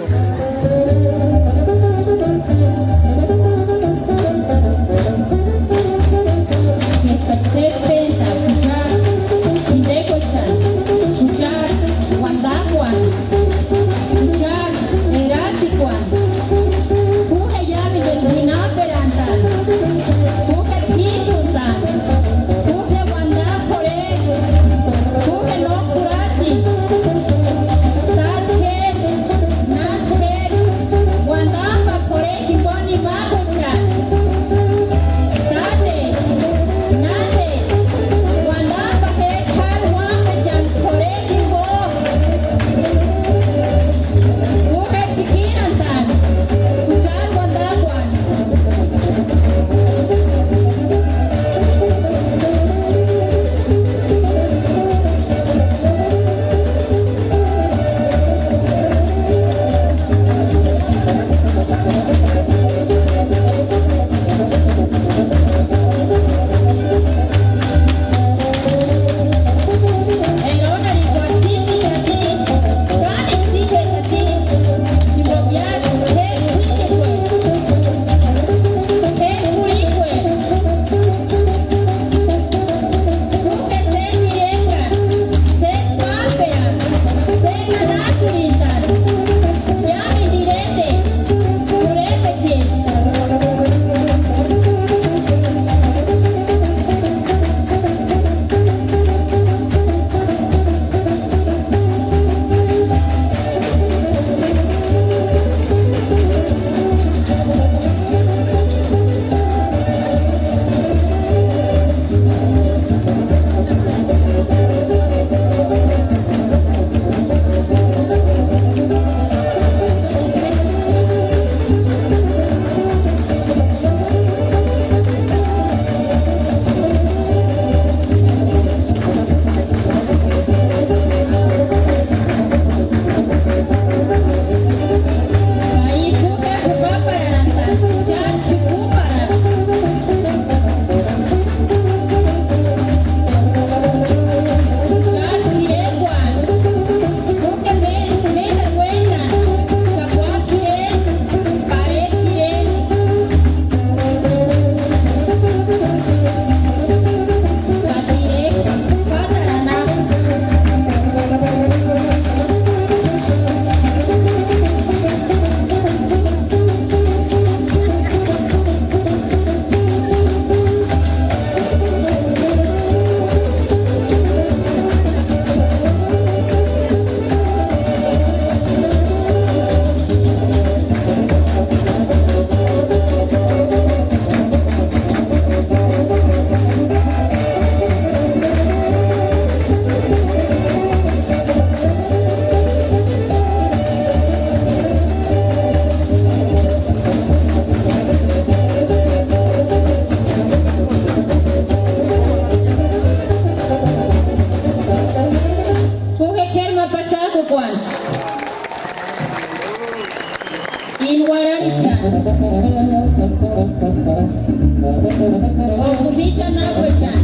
Okumicha Nahuechan.